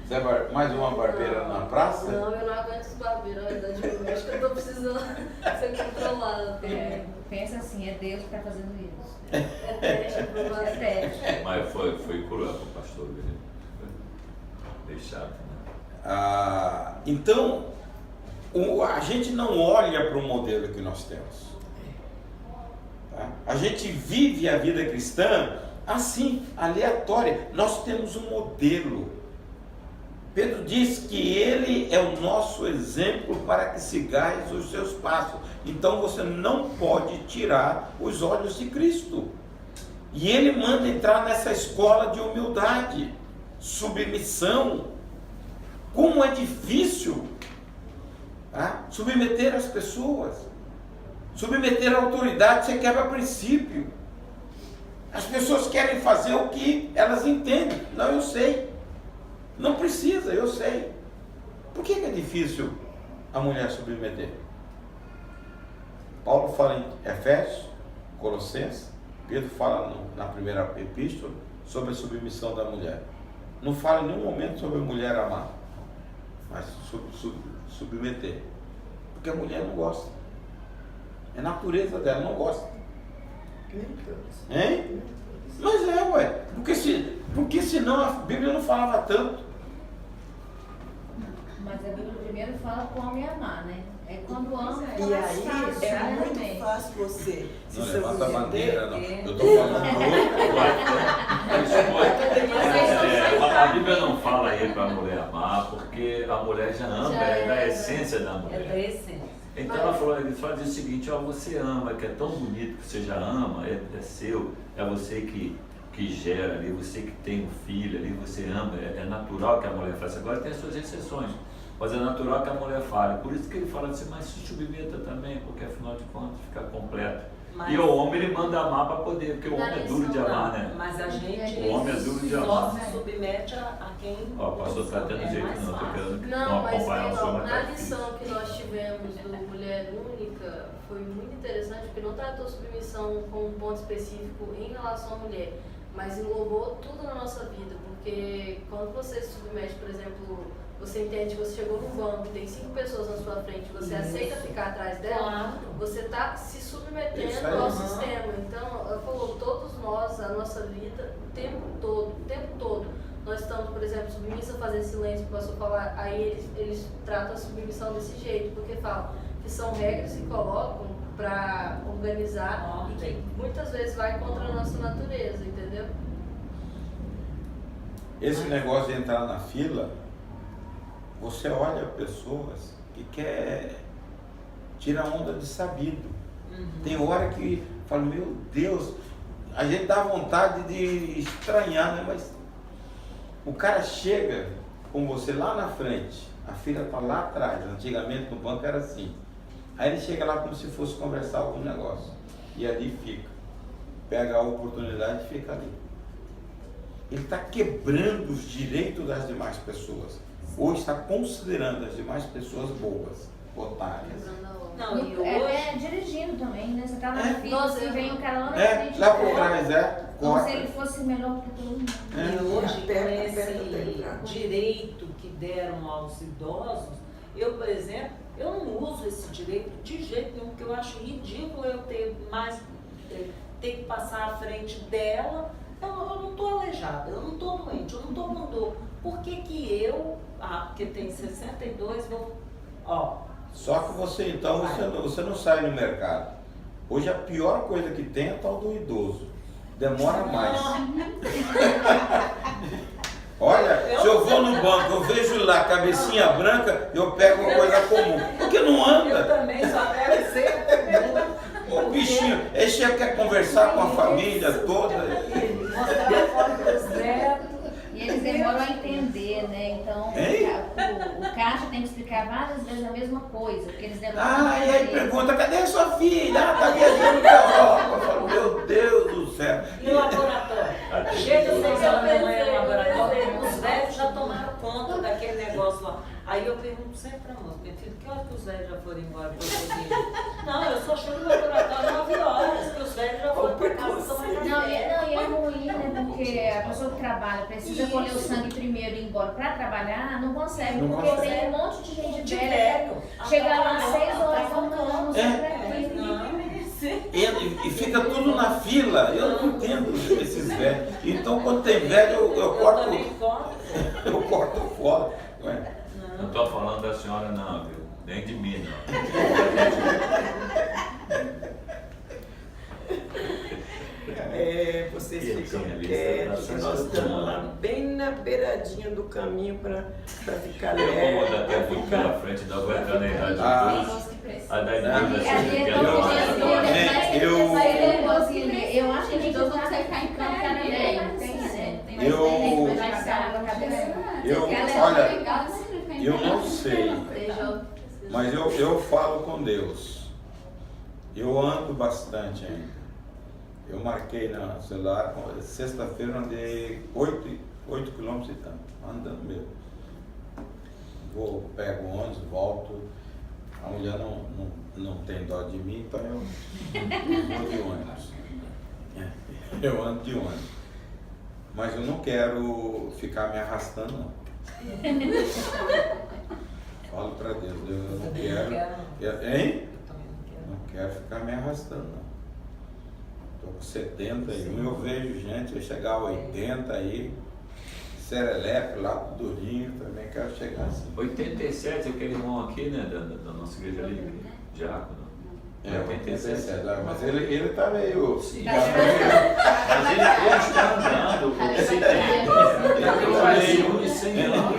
Você é mais uma barbeira na praça? Não, eu não aguento os barbeiros, na verdade, eu acho que eu tô precisando ser controlada. Pensa assim, é Deus que está fazendo isso. É teste, aprovação. É teste. Mas foi cruel para o pastor, ele foi chato, né? Então, a gente não olha para o modelo que nós temos. Tá? A gente vive a vida cristã assim, aleatória. Nós temos um modelo. Pedro diz que ele é o nosso exemplo para que sigais os seus passos. Então você não pode tirar os olhos de Cristo. E ele manda entrar nessa escola de humildade, submissão. Como é difícil, tá? Submeter as pessoas, submeter a autoridade, você quebra princípio. As pessoas querem fazer o que elas entendem. Não, eu sei. Não precisa, eu sei. Por que é difícil a mulher submeter? Paulo fala em Efésios, Colossenses, Pedro fala na primeira epístola sobre a submissão da mulher. Não fala em nenhum momento sobre a mulher amar, mas submeter. Porque a mulher não gosta. É natureza dela, não gosta. Hein? Mas ué. Porque senão a Bíblia não falava tanto. Mas a Bíblia primeiro fala com o homem amar, né? É quando ama, E mais aí fácil, é né? muito fácil você se Não levanta a bandeira, não. é. Eu estou falando A Bíblia não aí para a mulher amar, porque a mulher já ama, é da essência da É da mulher. essência. Então ela falou, ele fala o seguinte, ó, você ama, que é tão bonito que você já ama, é seu, é você que gera ali, você que tem um filho ali, você ama, é natural que a mulher faça. Agora tem as suas exceções, mas é natural que a mulher fale. Por isso que ele fala assim, mas se submeta também, porque afinal de contas fica completo. Mas- E o homem ele manda amar para poder, porque o homem é duro de amar, né? Mas a gente O homem é duro de só amar. se submete a quem. Ó, o pastor está tendo jeito, mais não, estou fácil. querendo Não, mas acompanhar o senhor, mas na tá difícil. lição que nós tivemos do Mulher Única foi muito interessante, porque não tratou submissão como um ponto específico em relação à mulher, mas englobou tudo na nossa vida, porque quando você se submete, por exemplo, você entende que você chegou num banco, tem 5 pessoas na sua frente, você aceita ficar atrás dela, Claro. você está se Isso submetendo aí. ao Aham. sistema. Então, ela falou, todos nós, a nossa vida, o tempo todo, nós estamos, por exemplo, submissa a fazer silêncio, que o pastor falar, aí eles tratam a submissão desse jeito, porque falam que são regras que colocam para organizar e que muitas vezes vai contra a nossa natureza, entendeu? Esse negócio de entrar na fila, você olha pessoas que quer tirar onda de sabido. Tem hora que fala, meu Deus, a gente dá vontade de estranhar, né? Mas o cara chega com você lá na frente, a fila está lá atrás, antigamente no banco era assim. Aí ele chega lá como se fosse conversar algum negócio. E ali fica. Pega a oportunidade e fica ali. Ele está quebrando os direitos das demais pessoas. Ou está considerando as demais pessoas bobas, otárias. Quebrando a ordem. Não, e É hoje. dirigindo também, né? Você tá na É. fila, Nossa, e vem o cara lá na É, frente. lá por corta, trás, como corta. se ele fosse melhor que todo mundo. E hoje, com Aperta esse pra- direito que deram aos idosos, eu, por exemplo, eu não uso esse direito de jeito nenhum, porque eu acho ridículo eu ter que passar à frente dela. Eu não estou aleijada, eu não estou doente, eu não estou com dor. Por que eu, porque tem 62, vou. Ó, Só que você você não sai no mercado. Hoje a pior coisa que tem é o tal do idoso. demora mais. Olha, se eu vou no banco, eu vejo lá cabecinha branca, eu pego uma coisa comum. Porque não Eu anda. também só quero ser. O bichinho, ele quer conversar com a família toda. Mostrar a foto dos netos. E eles demoram a entender, né? Então, Hein? o caixa tem que explicar várias vezes a mesma coisa, porque eles demoram Ah, a e aí entender. pergunta, cadê a sua filha? Ah, tá viajando pra Europa. Eu falo, meu Deus do céu. E o laboratório? Chega às 6 horas da manhã no laboratório, os velhos já tomaram conta daquele negócio lá. Aí eu pergunto sempre pra moça, meu filho, que hora que os velhos já foram embora pra poder? Não, eu só chego no laboratório 9 horas, que os velhos já foram pra casa tomar Não, café. e é ruim, né? Porque a pessoa que trabalha precisa colher o sangue primeiro e ir embora pra trabalhar, não consegue, Não porque consegue. tem um monte de gente De velha. velho. Chega lá às 6 horas da manhã, não sei É. pra quê. E fica tudo na fila. Eu não entendo esses velhos. Então, quando tem velho, eu corto, também corto. eu corto fora. Ué. Não estou falando da senhora não, viu? Nem de mim não. Vocês E ficam assim, a lista quietos, tá nós estamos lá bem na beiradinha do caminho para ficar Eu leve. vou botar até muito pela frente, não vou entrar na idade Ah. de todos. A da E idade ali assim, é que tão é gente, Gente, eu acho que a gente Então, não consegue ficar em campo, cara, né? Tem, né? Tem mais Eu- gente, mas vai sair na cabeça. Eu não sei, mas eu falo com Deus. Eu ando bastante ainda. Eu marquei no celular, sexta-feira eu andei 8 quilômetros e tanto, andando mesmo. Pego o ônibus, volto. A mulher não tem dó de mim, então eu vou de ônibus. Eu ando de ônibus. Mas eu não quero ficar me arrastando, não. Falo pra Deus, eu não quero. Hein? Não quero ficar me arrastando, não. Estou com 71, eu vejo gente, vai chegar a 80 aí, serelepe lá, tudo durinho, também quero chegar assim. 87, aquele irmão aqui, né, da nossa igreja ali, Diácono. 87, mas ele tá meio. Sim, tá mas ele hoje está andando, ele tem de 100 anos.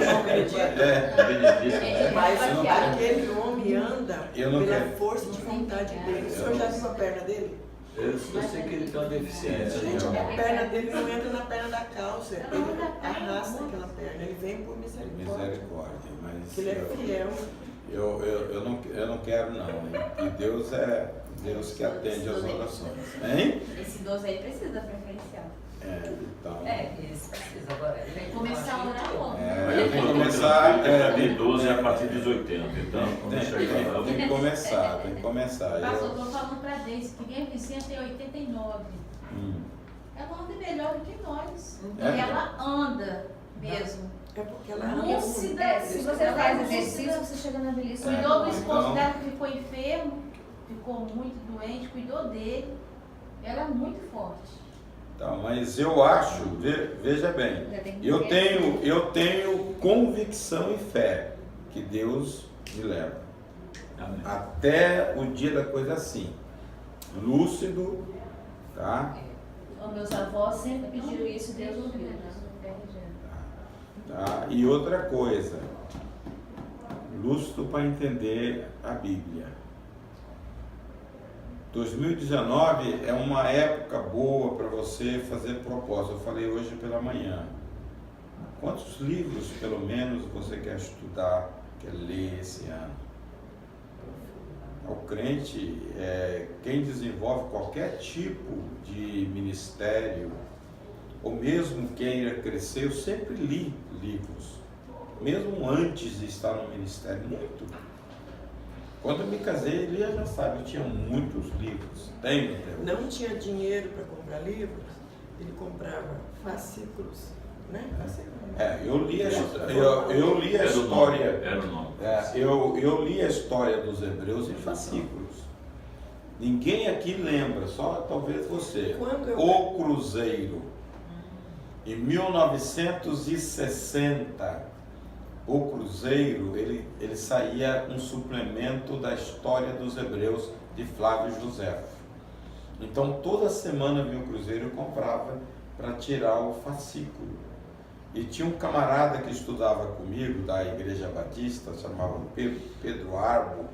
Benedito. Mas aquele homem anda Eu não pela quero. força de vontade dele. O senhor já viu a perna dele? Eu sei que ele tem uma deficiência. Gente, né? a perna dele não entra na perna da calça. Ele arrasta aquela perna. Ele vem por misericórdia. Misericórdia, mas Ele é fiel. eu não quero não. E Deus é Deus que atende as orações. Hein? Esse idoso aí precisa da preferencial. Então. Esse precisa agora. Tem que começar a orar logo. Eu tenho que começar. De 12 a partir dos 80, então quando chegar lá, Tem que começar, tem que começar. Pastor, eu tô falando pra Deise que minha vizinha tem 89. Ela anda melhor do que nós. É? E ela anda mesmo. É porque ela Lúcida. Se você faz exercício, você chega na velhice. Cuidou do esposo então- dela que ficou enfermo, ficou muito doente, cuidou dele. Ela é muito forte. Tá, mas eu acho, veja bem, eu tenho convicção e fé que Deus me leva. amém. Até o dia da coisa assim, lúcido, tá? Os meus avós sempre pediram isso e Deus ouviu, né? Tá? E outra coisa, lúcido para entender a Bíblia. 2019 é uma época boa para você fazer propósito. Eu falei hoje pela manhã. Quantos livros, pelo menos, você quer estudar, quer ler esse ano? O crente, quem desenvolve qualquer tipo de ministério, ou mesmo queira crescer, eu sempre li livros, mesmo antes de estar no ministério, muito. Quando eu me casei, Elia já sabe, eu tinha muitos livros, tenho até hoje. não tinha dinheiro para comprar livros, ele comprava fascículos, né? Fascículos. Eu li a Era o nome, história. era o nome. Eu li a história dos hebreus em fascículos. Ninguém aqui lembra, só talvez você. Quando eu- O Cruzeiro. Em 1960, o Cruzeiro, ele saía um suplemento da história dos hebreus de Flávio José. Então toda semana vinha o cruzeiro e eu comprava para tirar o fascículo. E tinha um camarada que estudava comigo da Igreja Batista, chamava Pedro Arbo,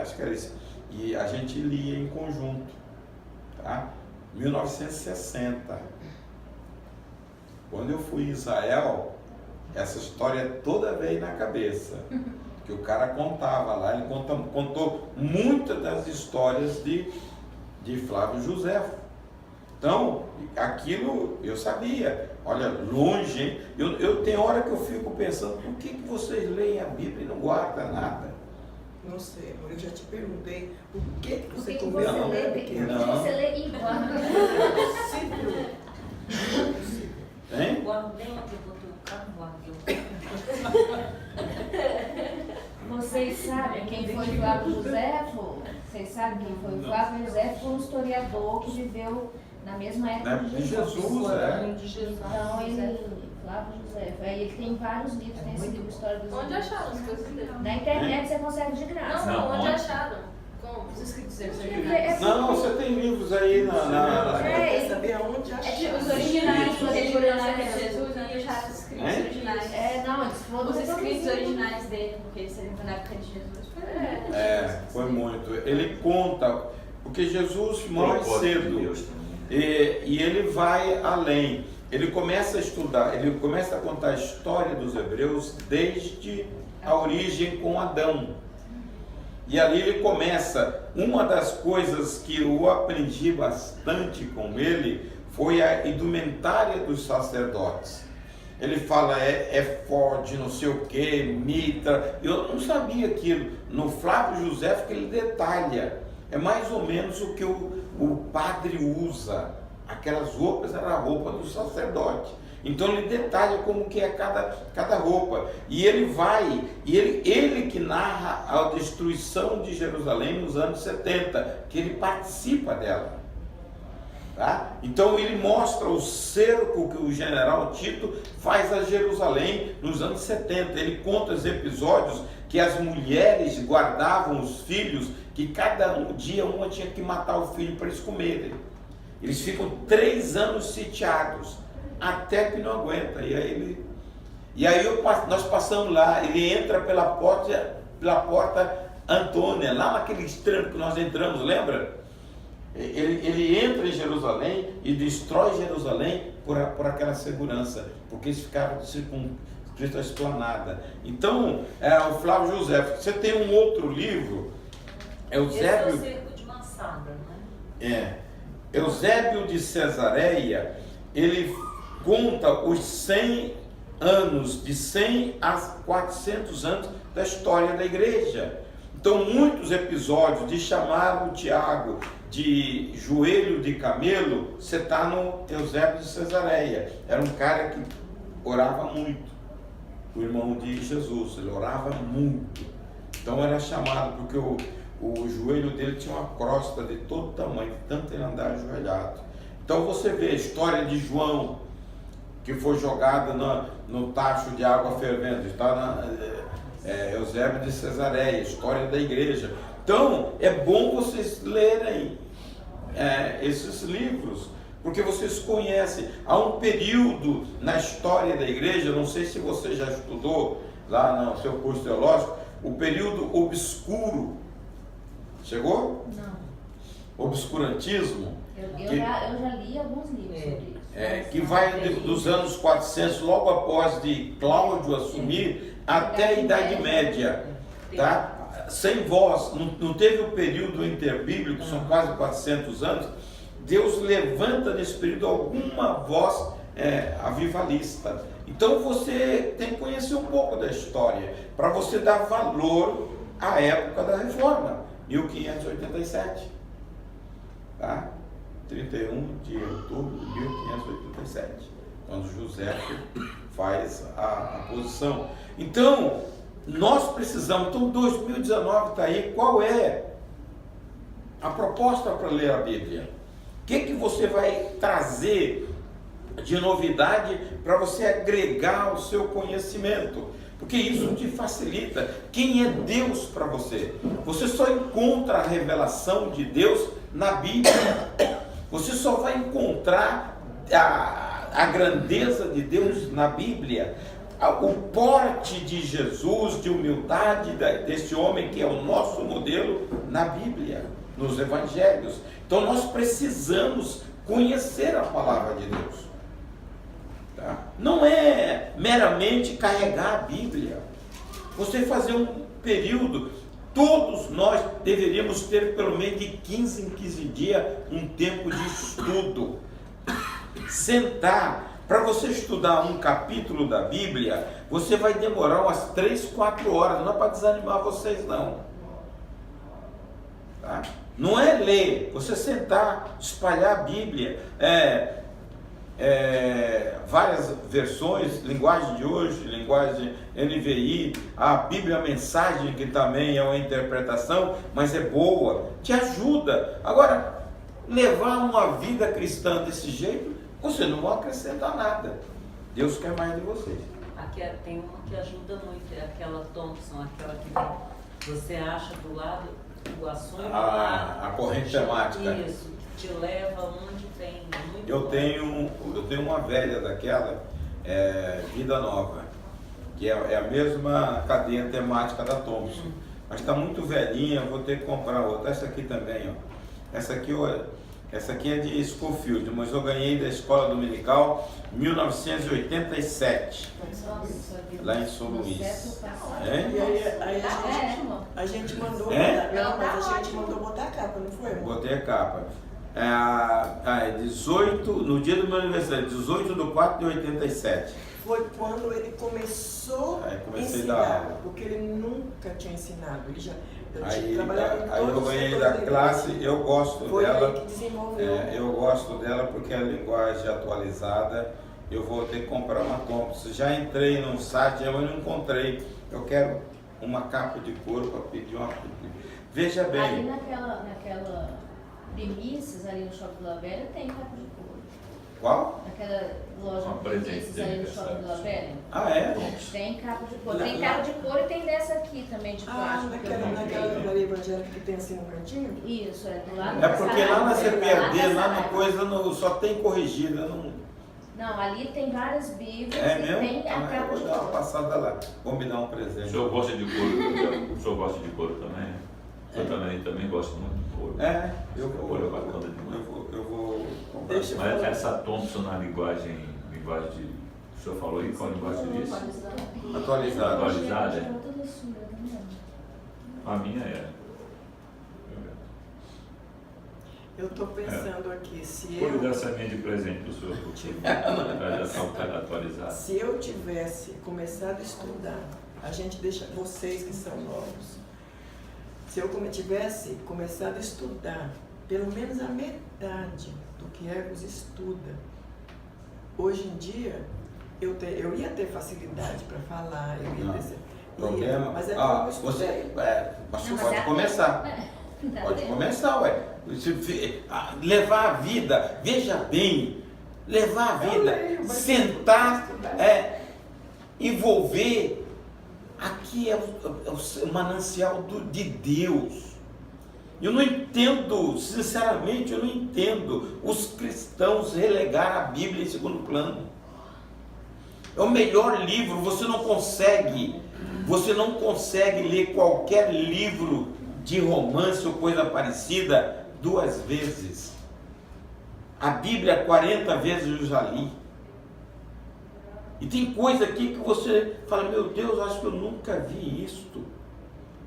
acho que era isso, e a gente lia em conjunto, tá? 1960. Quando eu fui em Israel, essa história toda veio na cabeça, que o cara contava lá, ele contou muitas das histórias de Flávio Josefo. Então, aquilo eu sabia. Olha, longe, hein? Eu tenho hora que eu fico pensando, por que vocês leem a Bíblia e não guardam nada? Não sei, amor, eu já te perguntei por que você Porque comeu você a lê, pequena. Não. você lê e guarda. Hein? Guardei onde eu botei o carro, guardei. Vocês sabem quem foi Flávio Josefo? Vocês sabem quem foi? O Flávio Josefo foi um historiador que viveu na mesma época De Jesus, é. De Jesus. Então ele, Flávio Josefo, aí ele tem vários livros, tem esse livro História dos Onde Judeus. acharam as coisas dele? Na internet você consegue de graça. Não, Não, onde onde? acharam? Como? Os escritos deles Não, você tem livros aí na... Quer saber aonde É achar? tipo os originais, os Sim. originais de Jesus, onde acharam os escritos Hein? originais. Não, eles foram Os escritos reproduzidos. originais dele, porque eles seriam na época de Jesus. Foi muito. Ele conta, porque Jesus morre Propósito de cedo. Deus também. E ele vai além. Ele começa a estudar, ele começa a contar a história dos hebreus desde a origem com Adão. E ali ele começa, uma das coisas que eu aprendi bastante com ele foi a indumentária dos sacerdotes. Ele fala efode, não sei o que, mitra. Eu não sabia aquilo. No Flávio Josefo que ele detalha. É mais ou menos o que o padre usa. Aquelas roupas era a roupa do sacerdote. Então ele detalha como que é cada roupa. E ele vai, ele que narra a destruição de Jerusalém nos anos 70, que ele participa dela. Tá? Então ele mostra o cerco que o general Tito faz a Jerusalém nos anos 70. Ele conta os episódios que as mulheres guardavam os filhos, que cada dia uma tinha que matar o filho para eles comerem. Eles ficam 3 anos sitiados, até que não aguenta. E aí nós passamos lá, ele entra pela porta Antônia, lá naquele extremo que nós entramos, lembra? Ele entra em Jerusalém e destrói Jerusalém por aquela segurança, porque eles ficaram circunscritos à esplanada. Então, o Flávio Josefo, você tem um outro livro, Eusébio... Esse é o cerco de Massada, né? Eusébio de Cesareia, ele conta os 100 anos, de 100 a 400 anos da história da igreja. Então, muitos episódios de chamar o Tiago de joelho de camelo, você está no Eusébio de Cesareia. Era um cara que orava muito, o irmão de Jesus, ele orava muito. Então era chamado, porque o joelho dele tinha uma crosta de todo tamanho, tanto ele andar ajoelhado. Então você vê a história de João, que foi jogado no tacho de água fervendo, está na Eusébio de Cesareia, história da igreja. Então é bom vocês lerem esses livros, porque vocês conhecem. Há um período na história da igreja, não sei se você já estudou lá no seu curso teológico, o período obscuro. Chegou? Não. Obscurantismo. Eu já li alguns livros sobre isso. Que vai dos anos 400, logo após de Cláudio assumir, até a Idade Média. Tá? Sem voz, não teve o período interbíblico, são quase 400 anos. Deus levanta nesse período alguma voz avivalista. Então você tem que conhecer um pouco da história, para você dar valor à época da Reforma, 1587. Tá? 31 de outubro de 1587, quando José faz a posição. Então, nós precisamos, então 2019 está aí, qual é a proposta para ler a Bíblia? O que você vai trazer de novidade para você agregar ao seu conhecimento? Porque isso te facilita. Quem é Deus para você? Você só encontra a revelação de Deus na Bíblia. Você só vai encontrar a grandeza de Deus na Bíblia. O porte de Jesus, de humildade desse homem que é o nosso modelo na Bíblia, nos Evangelhos. Então nós precisamos conhecer a palavra de Deus. Tá? Não é meramente carregar a Bíblia. Você fazer um período, todos nós deveríamos ter pelo menos de 15 em 15 dias um tempo de estudo. Sentar. Para você estudar um capítulo da Bíblia, você vai demorar umas 3, 4 horas. Não é para desanimar vocês, não. Tá? Não é ler, você sentar, espalhar a Bíblia. Várias versões, linguagem de hoje, linguagem NVI, a Bíblia a Mensagem, que também é uma interpretação, mas é boa, te ajuda. Agora, levar uma vida cristã desse jeito, você não vai acrescentar nada. Deus quer mais de vocês. Aqui tem uma que ajuda muito, é aquela Thompson, aquela que você acha do lado o assunto lá. A corrente temática. Isso, que te leva onde tem. Muito Eu tenho uma velha daquela, Vida Nova, que é a mesma cadeia temática da Thompson. Mas está muito velhinha, vou ter que comprar outra. Essa aqui também, ó. Essa aqui é de Scofield, mas eu ganhei da Escola Dominical 1987, lá em São Luís. E aí a gente mandou botar, não, mas a gente mandou botar a capa, não foi, amor? Botei a capa. 18, no dia do meu aniversário, 18/4/87. Foi quando ele começou a comecei a dar ensinar, aula. porque ele nunca tinha ensinado. Ele já Aí trabalhava em eu todos os ganhei setores da da igreja. classe, eu gosto Foi dela. ele que desenvolveu. Eu gosto dela porque é a linguagem atualizada. Eu vou ter que comprar uma Thompson. Já entrei num site, eu não encontrei. Eu quero uma capa de couro para pedir uma. Veja Ali bem. naquela Primícias, ali no Shopping Vila Velha, tem capa de couro. Qual? Naquela loja Uma presente Primícias ali no dele, Shopping Vila Velha. Ah, é? Tem capa de couro. Lá- Tem capa de couro e tem dessa aqui também, de plástico. que eu naquela comprei. livraria evangélica que tem assim no cantinho? Isso, é do lado É da porque lá na Saraiva, CPAD, lá na Saraiva. coisa, só tem corrigida. Não, ali tem várias bíblias É e mesmo? tem a Eu capa vou de dar uma couro. passada lá. Vou me dar um O presente. senhor gosta de couro? O senhor gosta de couro também? Eu também gosto muito de couro. Eu Couro é bacana demais. vou comprar. Deixa eu Mas falar. essa Thompson na linguagem de. O senhor falou aí qual linguagem disso? Atualizado. Atualizada? Ela é toda suja, né? A minha é. Eu estou pensando aqui, Pode dar essa minha de presente para o senhor, porque já está atualizada. se eu tivesse começado a estudar, a gente deixa vocês que são novos, se eu tivesse começado a estudar pelo menos a metade do que Egos estuda, hoje em dia eu ia ter facilidade para falar, eu ia ter Problema. mas é que eu não estudei. Você Não, mas pode é- começar. Tá Pode vendo? começar, ué. Levar a vida, veja bem, levar a vida, leio, mas sentar, eu vou estudar. envolver. Aqui é o manancial de Deus. Eu não entendo, sinceramente, eu não entendo os cristãos relegar a Bíblia em segundo plano. É o melhor livro, você não consegue ler qualquer livro de romance ou coisa parecida 2 vezes. A Bíblia 40 vezes eu já li. E tem coisa aqui que você fala, meu Deus, acho que eu nunca vi isto.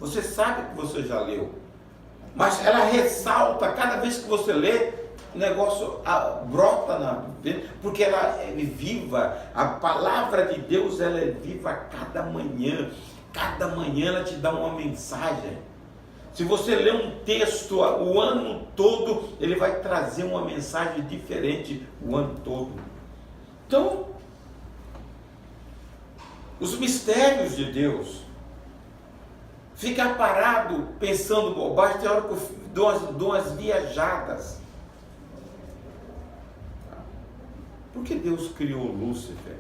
Você sabe que você já leu. Mas ela ressalta, cada vez que você lê, o negócio brota na vida, porque ela é viva. A palavra de Deus, ela é viva a cada manhã. Cada manhã ela te dá uma mensagem. Se você lê um texto o ano todo, ele vai trazer uma mensagem diferente o ano todo. Então, os mistérios de Deus, ficar parado pensando bobagem, tem hora que eu dou umas viajadas. Por que Deus criou Lúcifer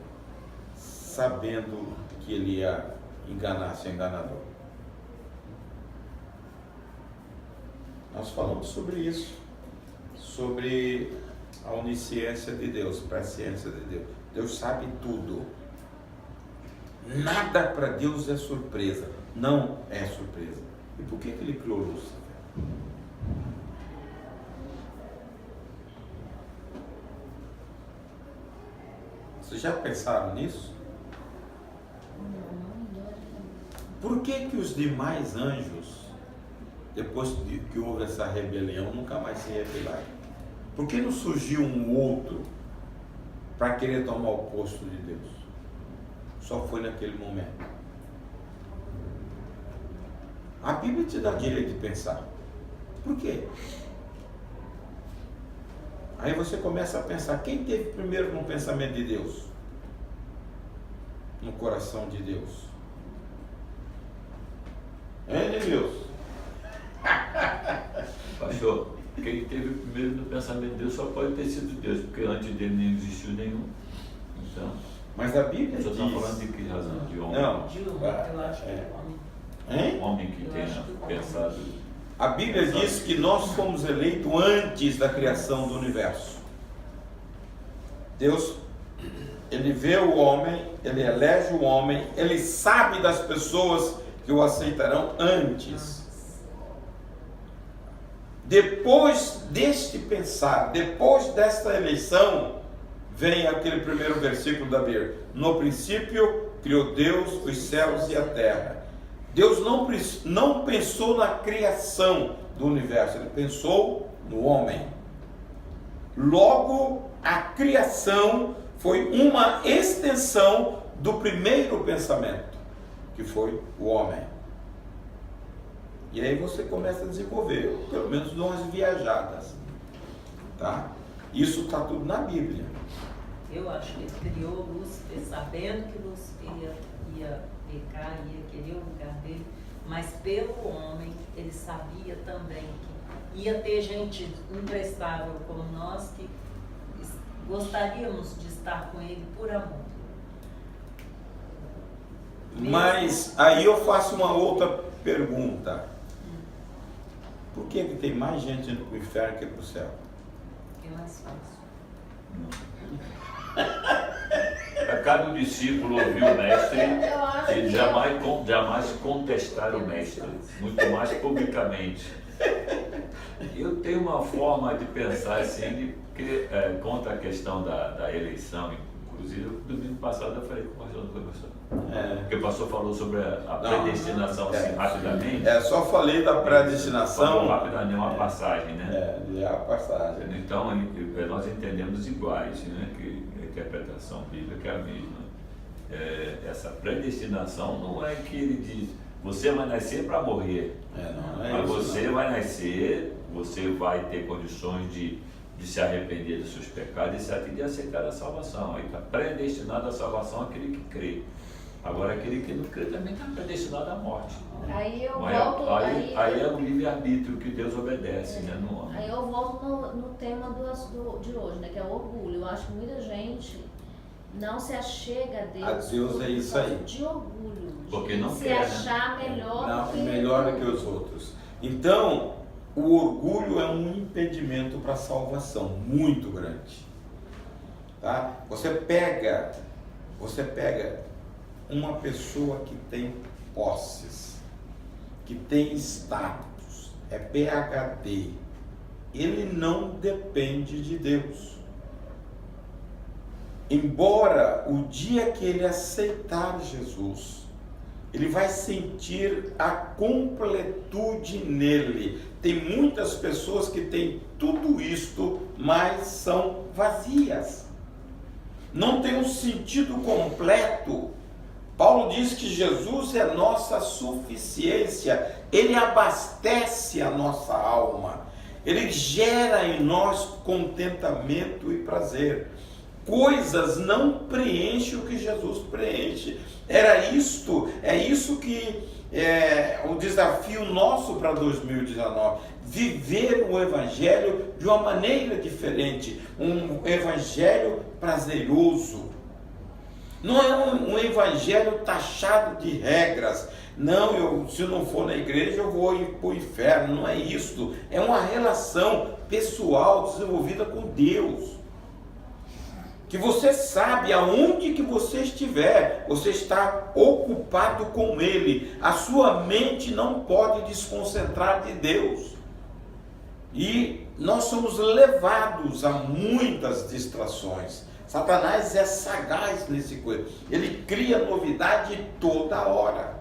sabendo que ele ia enganar seu enganador? Nós falamos sobre isso. sobre a onisciência de Deus, presciência de Deus. Deus sabe tudo. Nada para Deus é surpresa. Não é surpresa. E por que ele criou Lúcifer? Vocês já pensaram nisso? Por que os demais anjos, depois que houve essa rebelião, nunca mais se rebelaram? Por que não surgiu um outro para querer tomar o posto de Deus? Só foi naquele momento. A Bíblia te dá direito de pensar. Por quê? Aí você começa a pensar, quem teve primeiro no pensamento de Deus? No coração de Deus? Hein, Deus? Pastor, quem teve primeiro no pensamento de Deus só pode ter sido Deus, porque antes dele nem existiu nenhum. Então, mas a Bíblia diz... Você está falando de que razão? De homem? Não. De um, eu acho que é homem. Hein? Homem que Eu tenha acho que pensado... A Bíblia diz que nós fomos eleitos antes da criação do universo. Deus, Ele vê o homem, Ele elege o homem, Ele sabe das pessoas que o aceitarão antes. Depois deste pensar, depois desta eleição, vem aquele primeiro versículo da Bíblia. No princípio criou Deus os céus e a terra. Deus não pensou na criação do universo, Ele pensou no homem. Logo, a criação foi uma extensão do primeiro pensamento, que foi o homem. E aí você começa a desenvolver, pelo menos umas viajadas, tá? Isso está tudo na Bíblia. Eu acho que ele criou Lúcifer sabendo que Lúcifer ia pecar, ia querer o lugar dele, mas pelo homem ele sabia também que ia ter gente imprestável como nós que gostaríamos de estar com ele por amor. Mas aí eu faço uma outra pergunta. Por que tem mais gente indo para o inferno que para o céu? Que é mais fácil. Cada discípulo ouviu o mestre Eu acho e que jamais contestar o mestre, muito mais publicamente. Eu tenho uma forma de pensar assim, que contra a questão da eleição, inclusive, domingo passado eu falei com o pastor do professor. Porque o pastor falou sobre a predestinação assim, rapidamente. Só falei da predestinação. Falou rapidamente uma passagem, né? A passagem. Então, nós entendemos iguais, né? Que a interpretação bíblica é a mesma. Essa predestinação não é que ele diz, você vai nascer para morrer. Mas você vai nascer, você vai ter condições de se arrepender dos seus pecados e de aceitar a salvação. Aí está predestinado à salvação aquele que crê. Agora, aquele que não crê também está predestinado à morte. Aí eu Mas volto. aí é o livre-arbítrio que Deus obedece, né, no homem. Aí eu volto no tema de hoje, né? Que é o orgulho. Eu acho que muita gente não se achega a Deus. A Deus é isso aí. De orgulho. Porque de não se quer, né? achar Melhor do que os outros. Então, o orgulho é um impedimento para a salvação, muito grande. Tá? Você pega uma pessoa que tem posses, que tem status, é PhD, ele não depende de Deus. Embora o dia que ele aceitar Jesus, ele vai sentir a completude nele. Tem muitas pessoas que têm tudo isto, mas são vazias. Não tem um sentido completo. Paulo diz que Jesus é nossa suficiência. Ele abastece a nossa alma. Ele gera em nós contentamento e prazer. Coisas não preenchem o que Jesus preenche. É isso que é o desafio nosso para 2019. Viver o Evangelho de uma maneira diferente. Um Evangelho prazeroso. Não é um Evangelho taxado de regras. Não, se eu não for na igreja eu vou ir para o inferno. Não é isso. É uma relação pessoal desenvolvida com Deus. Que você sabe aonde que você estiver, você está ocupado com Ele. A sua mente não pode desconcentrar de Deus. E nós somos levados a muitas distrações. Satanás é sagaz nesse coisa. Ele cria novidade toda hora.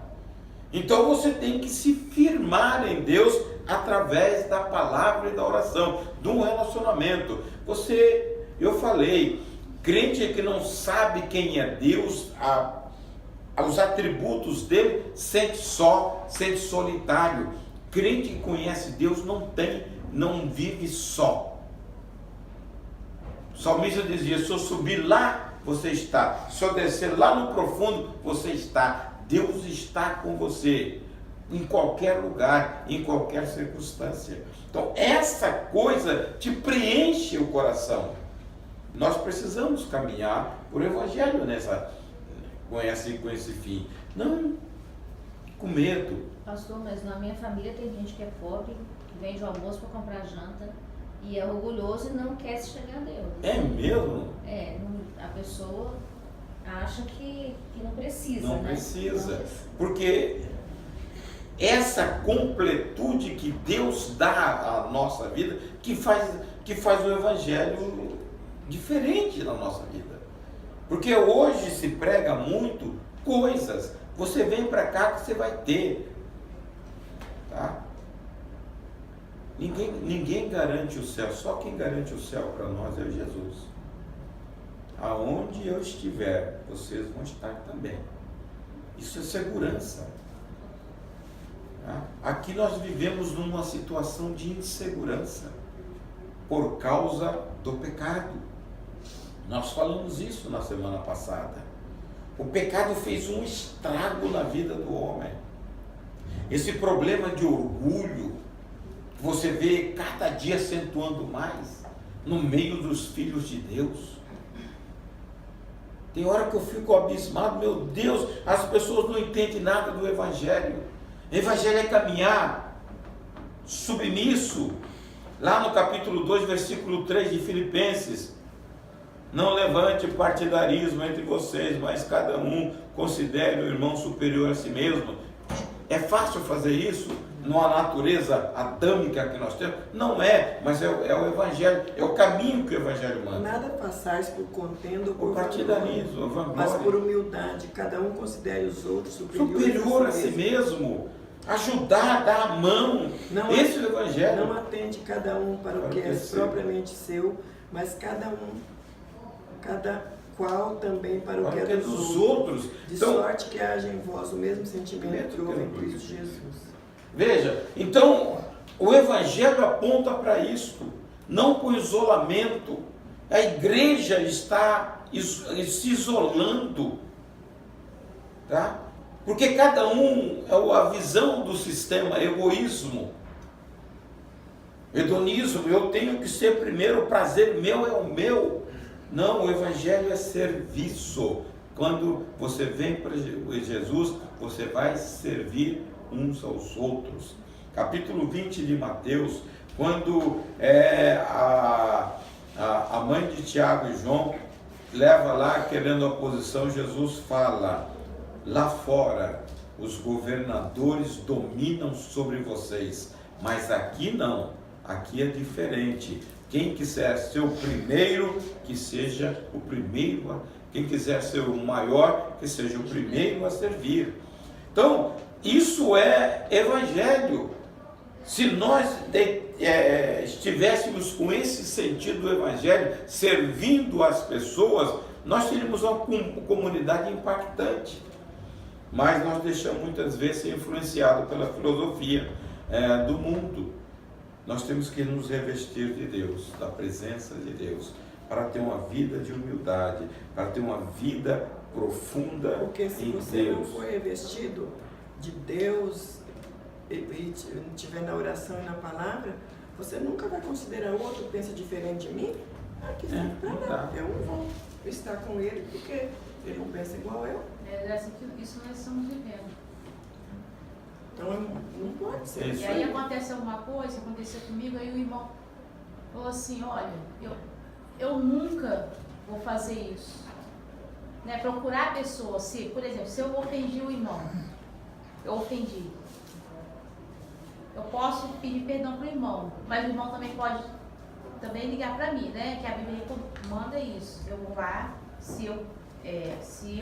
Então você tem que se firmar em Deus através da palavra e da oração, de um relacionamento. Eu falei, crente que não sabe quem é Deus, os atributos dele, sente solitário. Crente que conhece Deus não vive só. O salmista dizia: se eu subir lá, você está. Se eu descer lá no profundo, você está. Deus está com você, em qualquer lugar, em qualquer circunstância. Então, essa coisa te preenche o coração. Nós precisamos caminhar por evangelho com esse fim. Não com medo. Pastor, mas na minha família tem gente que é pobre, que vende o almoço para comprar janta, e é orgulhoso e não quer se chegar a Deus. É mesmo? A pessoa acha que não precisa, não precisa. Porque essa completude que Deus dá à nossa vida, que faz o evangelho diferente na nossa vida. Porque hoje se prega muito coisas. Você vem para cá que você vai ter. Tá? Ninguém garante o céu. Só quem garante o céu para nós é Jesus. Aonde eu estiver, vocês vão estar também. Isso é segurança. Tá? Aqui nós vivemos numa situação de insegurança por causa do pecado. Nós falamos isso na semana passada. O pecado fez um estrago na vida do homem. Esse problema de orgulho, que você vê cada dia acentuando mais no meio dos filhos de Deus. Tem hora que eu fico abismado, meu Deus, as pessoas não entendem nada do Evangelho. Evangelho é caminhar submisso. Lá no capítulo 2, versículo 3 de Filipenses: não levante partidarismo entre vocês, mas cada um considere o irmão superior a si mesmo. É fácil fazer isso numa natureza adâmica que nós temos? Não é, mas é o Evangelho, é o caminho que o Evangelho manda. Nada passais por contenda ou por partidarismo, vanglória, mas por humildade, cada um considere os outros superior a si mesmo. Ajudar, dar a mão. Esse é o Evangelho. Não atende cada um para o que é propriamente seu, mas cada qual também para o que é dos outros. De sorte que haja em vós o mesmo sentimento que houve em Cristo Jesus. Veja, então o Evangelho aponta para isso, não com isolamento. A igreja está se isolando, tá? Porque cada um é a visão do sistema, egoísmo, hedonismo. Eu tenho que ser primeiro, o prazer meu é o meu. Não, o Evangelho é serviço. Quando você vem para Jesus, você vai servir uns aos outros. Capítulo 20 de Mateus, quando a mãe de Tiago e João leva lá querendo a posição, Jesus fala: lá fora os governadores dominam sobre vocês, mas aqui não, aqui é diferente. Quem quiser ser o primeiro, que seja o primeiro. Quem quiser ser o maior, que seja o primeiro a servir. Então, isso é Evangelho. Se nós estivéssemos com esse sentido do Evangelho, servindo as pessoas, nós teríamos uma comunidade impactante. Mas nós deixamos muitas vezes ser influenciados pela filosofia do mundo. Nós temos que nos revestir de Deus, da presença de Deus, para ter uma vida de humildade, para ter uma vida profunda em Deus. Porque se você não for revestido de Deus e estiver na oração e na palavra, você nunca vai considerar o outro pensa diferente de mim. Que serve para nada. Eu vou estar com ele porque ele não pensa igual eu. Isso nós estamos vivendo. Então não pode ser. Isso E aí aí. acontece alguma coisa, aconteceu comigo, aí o irmão falou assim, olha, eu nunca vou fazer isso. Né? Procurar a pessoa, se, por exemplo, se eu ofendi o irmão, eu ofendi. Eu posso pedir perdão para o irmão, mas o irmão também pode ligar para mim, né? Que a Bíblia manda isso. Eu vou lá, se eu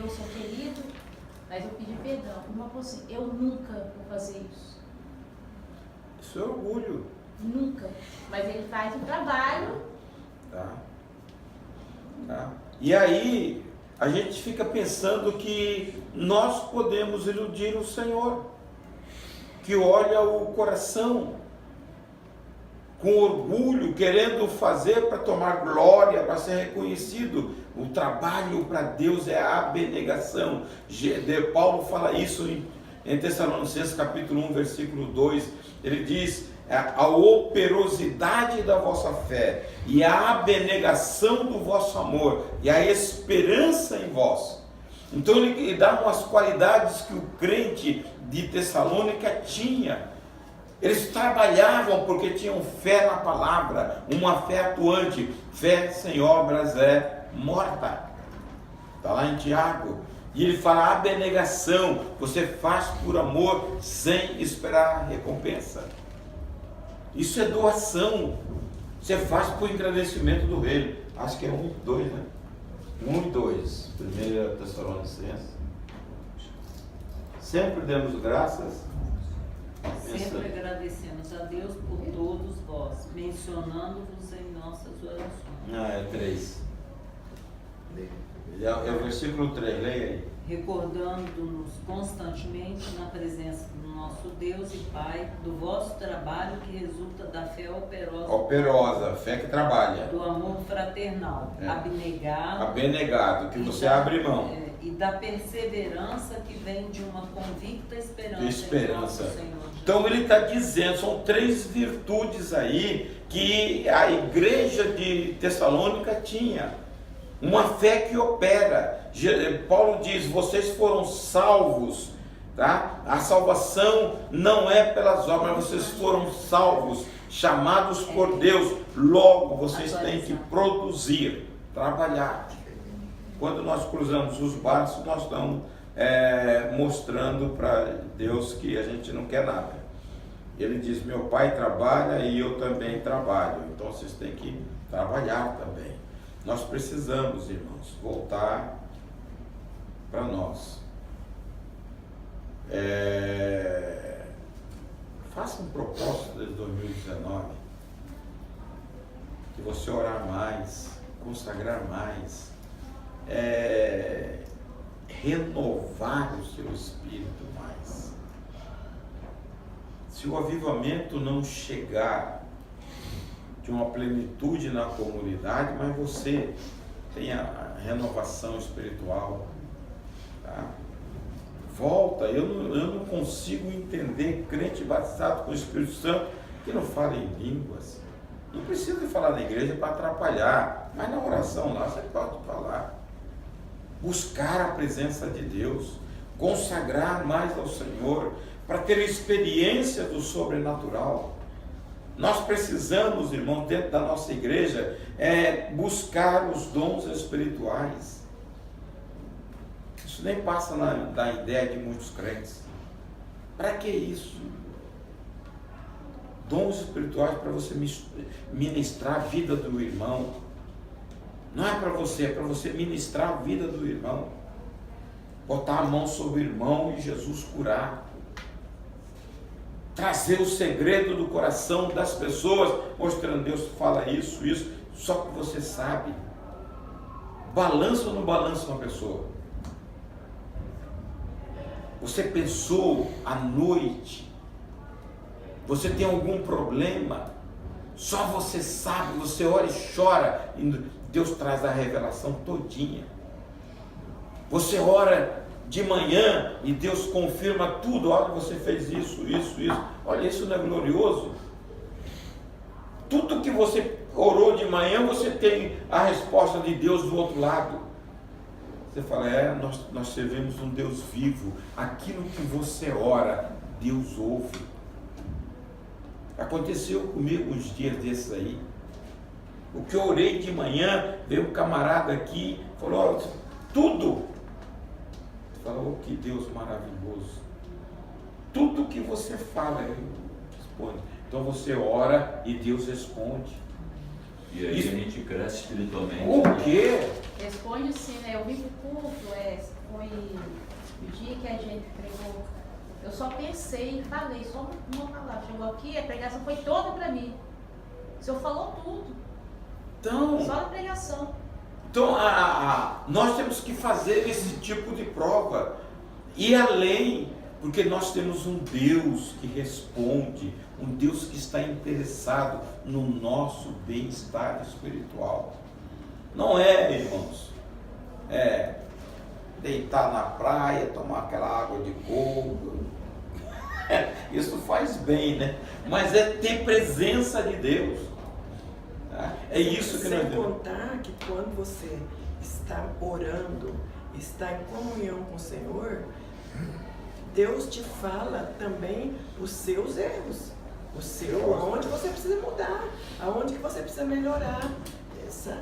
sou ferido, mas eu pedi perdão. O irmão falou assim, eu nunca vou fazer isso. Isso é orgulho. Nunca. Mas ele faz o trabalho. Tá? E aí, a gente fica pensando que nós podemos iludir o Senhor, que olha o coração com orgulho, querendo fazer para tomar glória, para ser reconhecido. O trabalho para Deus é a abnegação. Paulo fala isso em Tessalonicenses capítulo 1, versículo 2. Ele diz, a operosidade da vossa fé e a abnegação do vosso amor e a esperança em vós. Então ele dá umas qualidades que o crente de Tessalônica tinha. Eles trabalhavam porque tinham fé na palavra, uma fé atuante. Fé sem obras é morta. Está lá em Tiago. E ele fala abnegação, você faz por amor sem esperar recompensa. Isso é doação. Você faz por engrandecimento do reino. Acho que é 1 e 2, né? 1 e 2. 1 Tessalonicenses. Sempre demos graças. Sempre agradecemos a Deus por todos vós, mencionando-vos em nossas orações. É 3. É o versículo 3, leia aí. Recordando-nos constantemente na presença do nosso Deus e Pai, do vosso trabalho que resulta da fé operosa. Operosa, fé que trabalha. Do amor fraternal, abnegado. Abnegado, que você abre mão. E da perseverança que vem de uma convicta esperança. Esperança. Em nosso Senhor Jesus. Então ele está dizendo, são 3 virtudes aí que a igreja de Tessalônica tinha. Uma fé que opera. Paulo diz, vocês foram salvos, tá? A salvação não é pelas obras, vocês foram salvos, chamados por Deus. Logo, vocês têm que produzir, trabalhar. Quando nós cruzamos os braços, nós estamos mostrando para Deus que a gente não quer nada. Ele diz, meu pai trabalha e eu também trabalho. Então vocês têm que trabalhar também. Nós precisamos, irmãos, voltar para nós. Faça um propósito de 2019, que você orar mais, consagrar mais, renovar o seu espírito mais. Se o avivamento não chegar de uma plenitude na comunidade, mas você tem a renovação espiritual, tá? Volta. Eu não consigo entender crente batizado com o Espírito Santo que não fala em línguas. Não precisa falar na igreja para atrapalhar, mas na oração lá você pode falar. Buscar a presença de Deus, consagrar mais ao Senhor, para ter experiência do sobrenatural. Nós precisamos, irmão, dentro da nossa igreja, buscar os dons espirituais. Isso nem passa na ideia de muitos crentes. Para que isso? Dons espirituais para você ministrar a vida do irmão. Não é para você, é para você ministrar a vida do irmão. Botar a mão sobre o irmão e Jesus curar. Trazer o segredo do coração das pessoas, mostrando, Deus fala isso, só que você sabe. Balança ou não balança uma pessoa? Você pensou à noite, você tem algum problema, só você sabe, você ora e chora, e Deus traz a revelação todinha. Você ora de manhã e Deus confirma tudo. Olha, você fez isso. Olha, isso não é glorioso? Tudo que você orou de manhã, você tem a resposta de Deus do outro lado. Você fala, nós servimos um Deus vivo. Aquilo que você ora, Deus ouve. Aconteceu comigo uns dias desses aí. O que eu orei de manhã, veio um camarada aqui, falou, ó, tudo. Falou, que Deus maravilhoso. Tudo que você fala, Ele responde. Então você ora e Deus responde. E aí a gente cresce espiritualmente. O quê? Responde sim, né? Eu vim pro culto, foi o dia que a gente pregou. Eu só pensei e falei, só uma palavra. Chegou aqui, a pregação foi toda para mim. O Senhor falou tudo. Então, Só na pregação. então nós temos que fazer esse tipo de prova. E além, porque nós temos um Deus que responde, um Deus que está interessado no nosso bem-estar espiritual. Não é, irmãos, deitar na praia, tomar aquela água de coco. Isso faz bem, né? Mas é ter presença de Deus. Tá? É isso que nós Sem temos. contar que quando você está orando, está em comunhão com o Senhor, Deus te fala também os seus erros, aonde você precisa mudar, aonde que você precisa melhorar,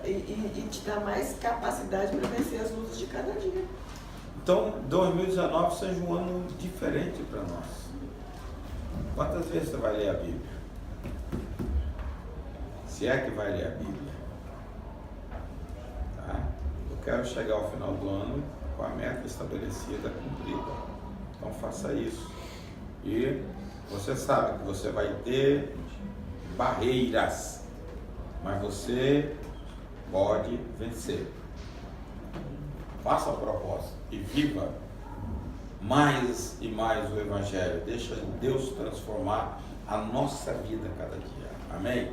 e te dá mais capacidade para vencer as lutas de cada dia. Então, 2019 seja um ano diferente para nós. Quantas vezes você vai ler a Bíblia? Se é que vai ler a Bíblia. Tá? Eu quero chegar ao final do ano com a meta estabelecida, cumprida. Então faça isso. E você sabe que você vai ter barreiras, mas você pode vencer. Faça a proposta e viva mais e mais o Evangelho. Deixa Deus transformar a nossa vida cada dia. Amém?